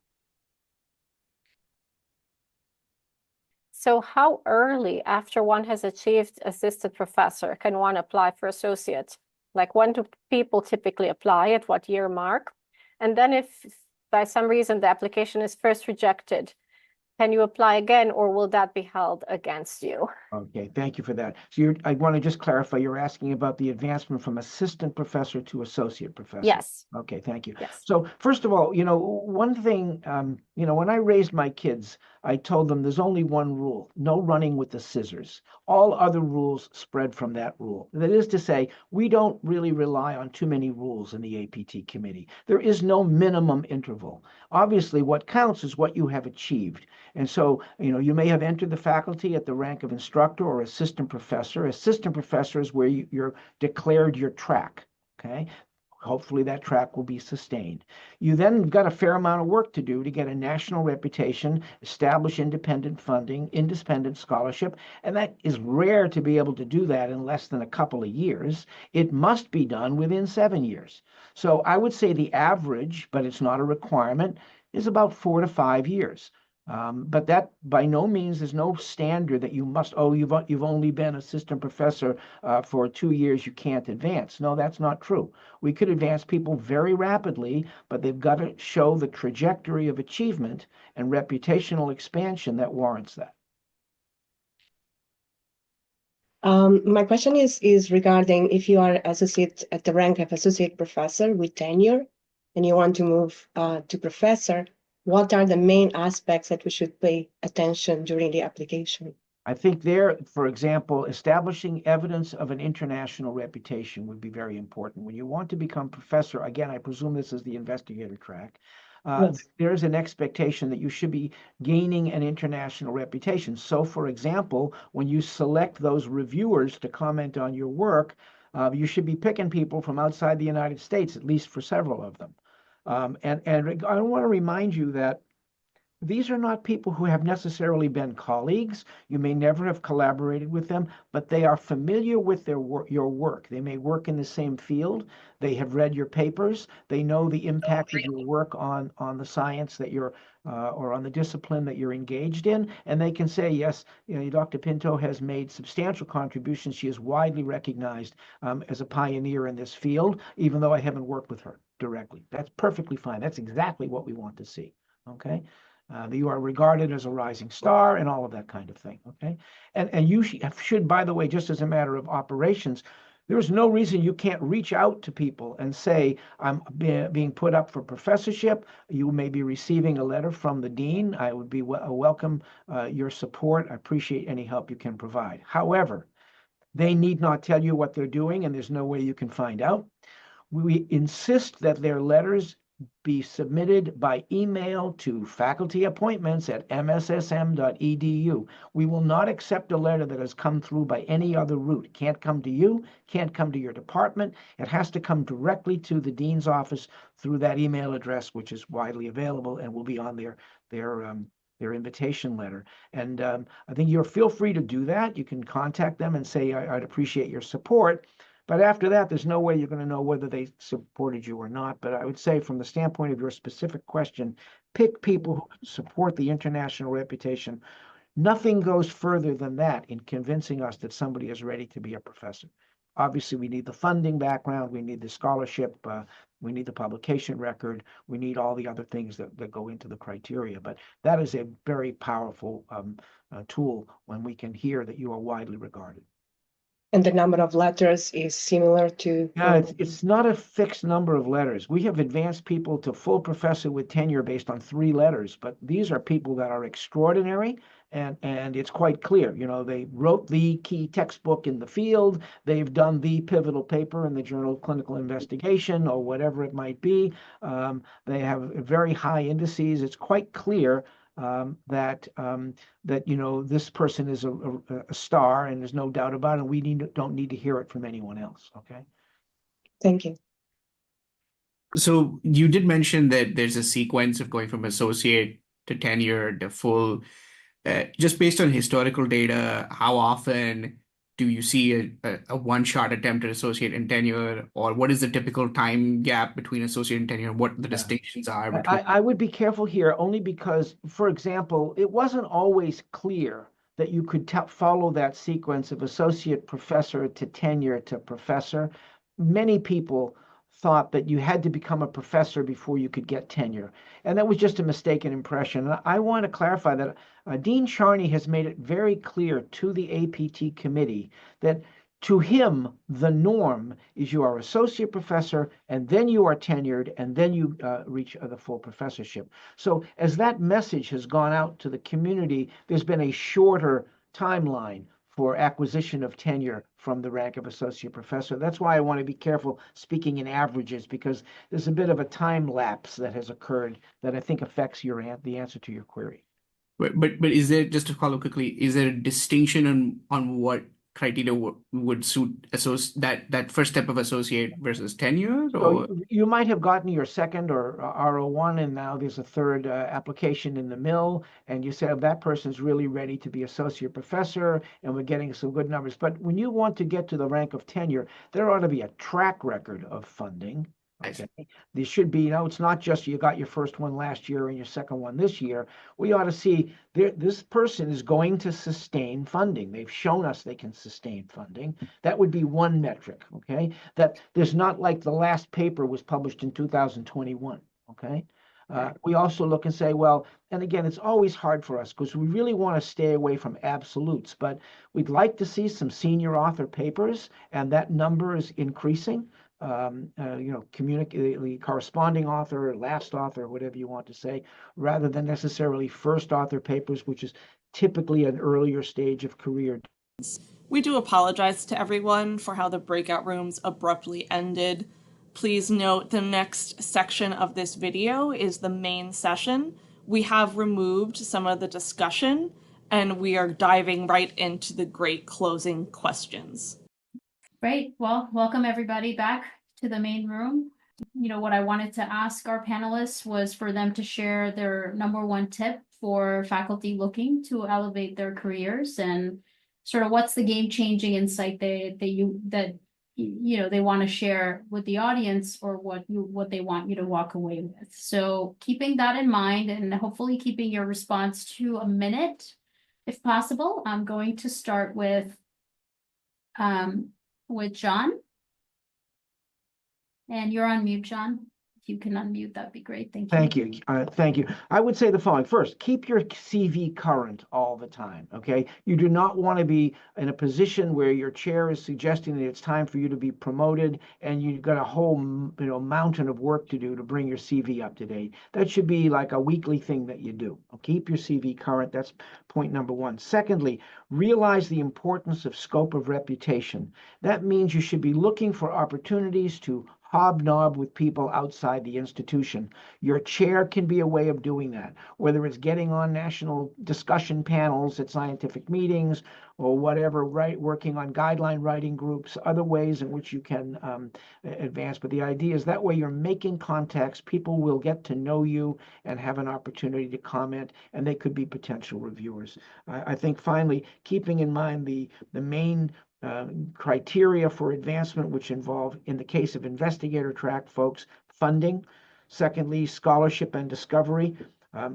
Speaker 9: So how early after one has achieved assistant professor can one apply for associate? Like, when do people typically apply, at what year mark? And then if by some reason the application is first rejected, can you apply again, or will that be held against you?
Speaker 3: Okay, thank you for that. So I want to just clarify, you're asking about the advancement from assistant professor to associate professor.
Speaker 9: Yes.
Speaker 3: Okay, thank you.
Speaker 9: Yes.
Speaker 3: So first of all, one thing, when I raised my kids, I told them there's only one rule: no running with the scissors. All other rules spread from that rule. That is to say, we don't really rely on too many rules in the APT committee. There is no minimum interval. Obviously, what counts is what you have achieved. And so, you may have entered the faculty at the rank of instructor or assistant professor. Assistant professor is where you're declared your track, okay? Hopefully that track will be sustained. You then got a fair amount of work to do to get a national reputation, establish independent funding, independent scholarship, and that is rare to be able to do that in less than a couple of years. It must be done within 7 years. So I would say the average, but it's not a requirement, is about 4 to 5 years. But that by no means is no standard that you must, you've only been assistant professor for 2 years, you can't advance. No, that's not true. We could advance people very rapidly, but they've got to show the trajectory of achievement and reputational expansion that warrants that.
Speaker 10: My question is regarding, if you are associate at the rank of associate professor with tenure and you want to move to professor, what are the main aspects that we should pay attention during the application?
Speaker 3: I think there, for example, establishing evidence of an international reputation would be very important. When you want to become professor, again, I presume this is the investigator track,
Speaker 10: Yes.
Speaker 3: there's an expectation that you should be gaining an international reputation. So, for example, when you select those reviewers to comment on your work, you should be picking people from outside the United States, at least for several of them. And I want to remind you that these are not people who have necessarily been colleagues. You may never have collaborated with them, but they are familiar with their your work. They may work in the same field. They have read your papers. They know the impact of your work on the science that you're or on the discipline that you're engaged in, and they can say, yes, you know, Dr. Pinto has made substantial contributions. She is widely recognized as a pioneer in this field, even though I haven't worked with her directly. That's perfectly fine. That's exactly what we want to see. Okay. You are regarded as a rising star and all of that kind of thing, okay? And you should, by the way, just as a matter of operations, there's no reason you can't reach out to people and say, I'm being put up for professorship. You may be receiving a letter from the dean. I would be welcome your support. I appreciate any help you can provide. However, they need not tell you what they're doing, and there's no way you can find out. We insist that their letters be submitted by email to facultyappointments@mssm.edu. We will not accept a letter that has come through by any other route. It can't come to you, can't come to your department. It has to come directly to the dean's office through that email address, which is widely available and will be on their invitation letter. And I think feel free to do that. You can contact them and say, I'd appreciate your support. But after that, there's no way you're going to know whether they supported you or not. But I would say from the standpoint of your specific question, pick people who support the international reputation. Nothing goes further than that in convincing us that somebody is ready to be a professor. Obviously, we need the funding background, we need the scholarship, we need the publication record, we need all the other things that go into the criteria. But that is a very powerful tool when we can hear that you are widely regarded.
Speaker 10: And the number of letters is similar to?
Speaker 3: Yeah, it's not a fixed number of letters. We have advanced people to full professor with tenure based on 3 letters, but these are people that are extraordinary, and it's quite clear. You know, they wrote the key textbook in the field, they've done the pivotal paper in the Journal of Clinical Investigation or whatever it might be. They have very high indices. It's quite clear that you know, this person is a star, and there's no doubt about it. We don't need to hear it from anyone else. Okay.
Speaker 10: Thank you.
Speaker 6: So you did mention that there's a sequence of going from associate to tenure to full. Just based on historical data, how often do you see a one-shot attempt at associate and tenure, or what is the typical time gap between associate and tenure? What the distinctions are between?
Speaker 3: I would be careful here only because, for example, it wasn't always clear that you could follow that sequence of associate professor to tenure to professor. Many people thought that you had to become a professor before you could get tenure. And that was just a mistaken impression. And I want to clarify that Dean Charney has made it very clear to the APT committee that to him, the norm is you are associate professor, and then you are tenured, and then you reach the full professorship. So as that message has gone out to the community, there's been a shorter timeline for acquisition of tenure from the rank of associate professor. That's why I want to be careful speaking in averages, because there's a bit of a time lapse that has occurred that I think affects the answer to your query.
Speaker 6: But is there, just to follow quickly, is there a distinction on what criteria would suit that first step of associate versus tenure? Or?
Speaker 3: So you might have gotten your second or RO1, and now there's a third application in the mill, and you said that person's really ready to be associate professor, and we're getting some good numbers. But when you want to get to the rank of tenure, there ought to be a track record of funding. Okay. There should be, it's not just you got your first one last year and your second one this year. We ought to see this person is going to sustain funding. They've shown us they can sustain funding. That would be one metric, okay? That there's not like the last paper was published in 2021, okay? We also look and say, well, and again, it's always hard for us because we really want to stay away from absolutes, but we'd like to see some senior author papers, and that number is increasing. The corresponding author, last author, whatever you want to say, rather than necessarily first author papers, which is typically an earlier stage of career.
Speaker 16: We do apologize to everyone for how the breakout rooms abruptly ended. Please note the next section of this video is the main session. We have removed some of the discussion and we are diving right into the great closing questions.
Speaker 1: Great. Well, welcome everybody back to the main room. You know, what I wanted to ask our panelists was for them to share their #1 tip for faculty looking to elevate their careers, and sort of what's the game-changing insight they want to share with the audience, or what they want you to walk away with. So keeping that in mind, and hopefully keeping your response to a minute, if possible, I'm going to start with John. And you're on mute, John. If you can unmute, that'd be great. Thank you.
Speaker 3: Thank you. Thank you. I would say the following. First, keep your CV current all the time, okay? You do not want to be in a position where your chair is suggesting that it's time for you to be promoted and you've got a whole, mountain of work to do to bring your CV up to date. That should be like a weekly thing that you do. Keep your CV current. That's point #1. Secondly, realize the importance of scope of reputation. That means you should be looking for opportunities to hobnob with people outside the institution. Your chair can be a way of doing that, whether it's getting on national discussion panels at scientific meetings or whatever, right, working on guideline writing groups, other ways in which you can advance. But the idea is that way you're making contacts, people will get to know you and have an opportunity to comment, and they could be potential reviewers. I think finally, keeping in mind the main criteria for advancement, which involve, in the case of investigator track folks, funding. Secondly, scholarship and discovery.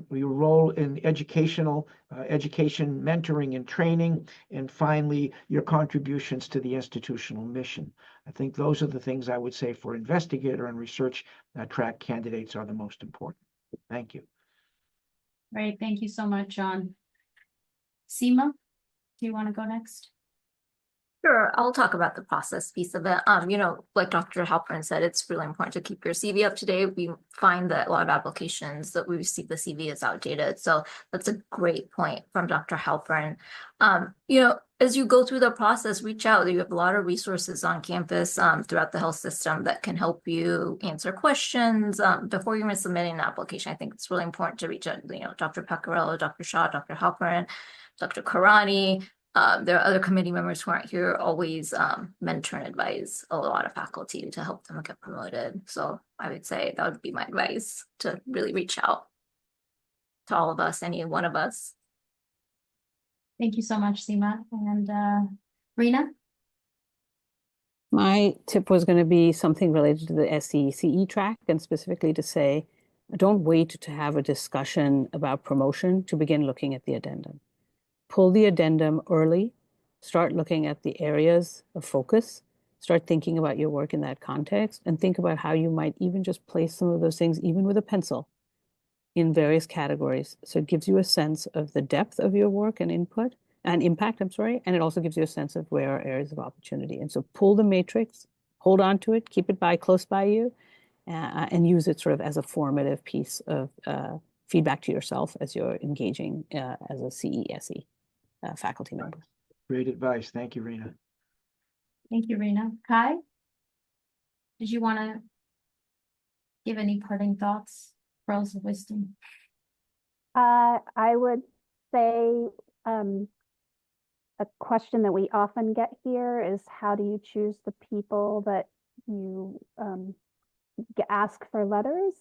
Speaker 3: Your role in education, mentoring, and training. And finally, your contributions to the institutional mission. I think those are the things I would say for investigator and research track candidates are the most important. Thank you.
Speaker 1: Great. Thank you so much, John. Seema, do you want to go next?
Speaker 2: Sure, I'll talk about the process piece of it. Like Dr. Halpern said, it's really important to keep your CV up to date. We find that a lot of applications that we receive, the CV is outdated. So that's a great point from Dr. Halpern. As you go through the process, reach out. You have a lot of resources on campus throughout the health system that can help you answer questions before you're submitting an application. I think it's really important to reach out, Dr. Pecorello, Dr. Shaw, Dr. Halpern, Dr. Karani. There are other committee members who aren't here, always mentor and advise a lot of faculty to help them get promoted. So I would say that would be my advice, to really reach out to all of us, any one of us.
Speaker 1: Thank you so much, Seema. And Rena?
Speaker 7: My tip was going to be something related to the SCCE track, and specifically to say, don't wait to have a discussion about promotion to begin looking at the addendum. Pull the addendum early, start looking at the areas of focus, start thinking about your work in that context, and think about how you might even just place some of those things, even with a pencil, in various categories. So it gives you a sense of the depth of your work and impact, and it also gives you a sense of where are areas of opportunity. And so pull the matrix, hold on to it, keep it close by you, and use it sort of as a formative piece of feedback to yourself as you're engaging as a CESE faculty member.
Speaker 3: Great advice. Thank you, Rena.
Speaker 1: Thank you, Rena. Kai, did you want to give any parting thoughts, pearls of wisdom?
Speaker 8: I would say a question that we often get here is, how do you choose the people that you ask for letters?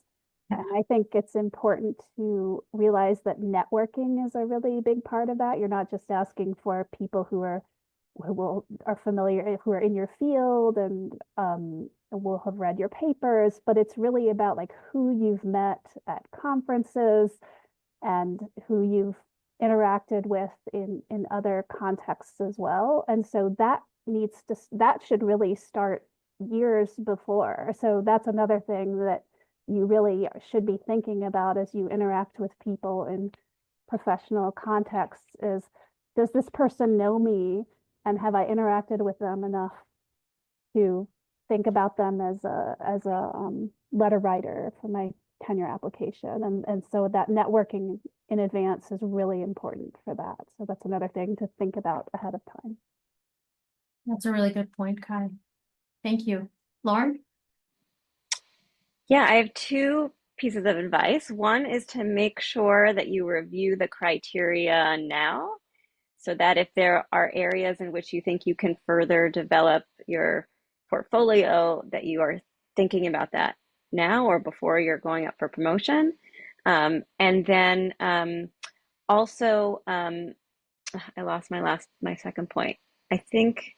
Speaker 8: And I think it's important to realize that networking is a really big part of that. You're not just asking for people who are familiar, who are in your field and will have read your papers, but it's really about like who you've met at conferences and who you've interacted with in other contexts as well. And so that should really start years before. So that's another thing that you really should be thinking about as you interact with people in professional contexts is, does this person know me, and have I interacted with them enough to think about them as a letter writer for my tenure application. And so that networking in advance is really important for that. So that's another thing to think about ahead of time.
Speaker 1: That's a really good point, Kai. Thank you. Lauren?
Speaker 14: Yeah, I have two pieces of advice. One is to make sure that you review the criteria now, so that if there are areas in which you think you can further develop your portfolio, that you are thinking about that now or before you're going up for promotion. And then also, I lost my second point. I think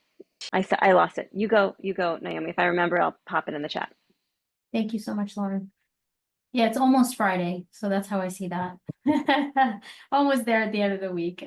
Speaker 14: I lost it. You go, Naomi. If I remember, I'll pop it in the chat.
Speaker 1: Thank you so much, Lauren. Yeah, it's almost Friday, so that's how I see that. Almost there at the end of the week.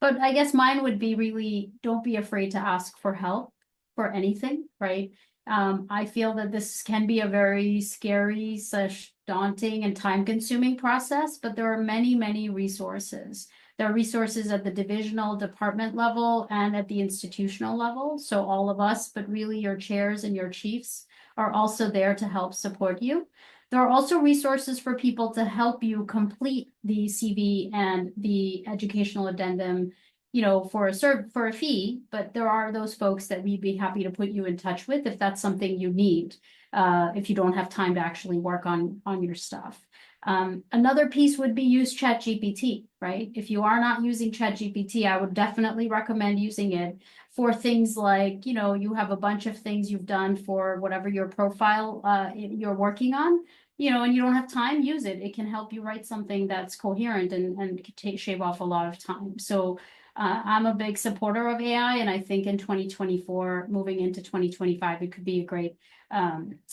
Speaker 1: But I guess mine would be really, don't be afraid to ask for help for anything, right? I feel that this can be a very scary / daunting and time-consuming process, but there are many, many resources. There are resources at the divisional department level and at the institutional level. So all of us, but really your chairs and your chiefs are also there to help support you. There are also resources for people to help you complete the CV and the educational addendum, you know, for a fee, but there are those folks that we'd be happy to put you in touch with if that's something you need, if you don't have time to actually work on your stuff. Another piece would be use ChatGPT, right? If you are not using ChatGPT, I would definitely recommend using it for things like, you know, you have a bunch of things you've done for whatever your profile you're working on, you know, and you don't have time, use it. It can help you write something that's coherent and shave off a lot of time. So I'm a big supporter of AI, and I think in 2024, moving into 2025, it could be a great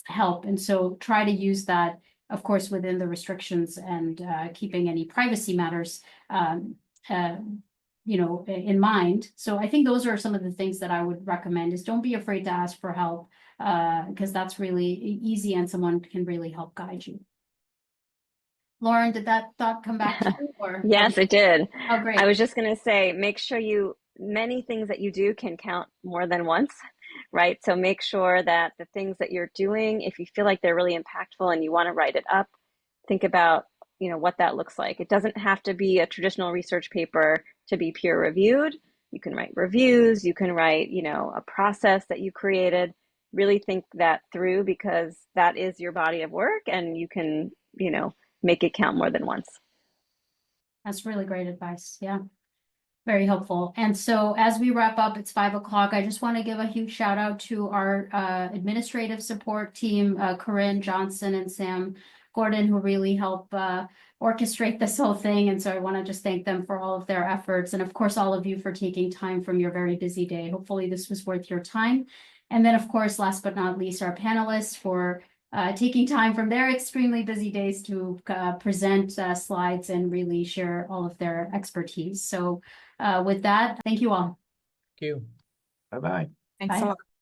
Speaker 1: help. And so try to use that, of course, within the restrictions and keeping any privacy matters you know, in mind. So I think those are some of the things that I would recommend is don't be afraid to ask for help, because that's really easy and someone can really help guide you. Lauren, did that thought come back to you? Or
Speaker 14: Yes, it did.
Speaker 1: Oh, great.
Speaker 14: I was just going to say, make sure many things that you do can count more than once, right? So make sure that the things that you're doing, if you feel like they're really impactful and you want to write it up, think about, you know, what that looks like. It doesn't have to be a traditional research paper to be peer reviewed. You can write reviews, you can write, you know, a process that you created. Really think that through, because that is your body of work and you can, you know, make it count more than once.
Speaker 1: That's really great advice. Yeah. Very helpful. And so as we wrap up, it's 5 o'clock. I just want to give a huge shout out to our administrative support team, Corinne Johnson and Sam Gordon, who really help orchestrate this whole thing. And so I want to just thank them for all of their efforts. And of course, all of you for taking time from your very busy day. Hopefully this was worth your time. And then of course, last but not least, our panelists for taking time from their extremely busy days to present slides and really share all of their expertise. So with that, thank you all.
Speaker 3: Thank you. Bye-bye.
Speaker 22: Thanks
Speaker 1: Bye.
Speaker 22: a lot.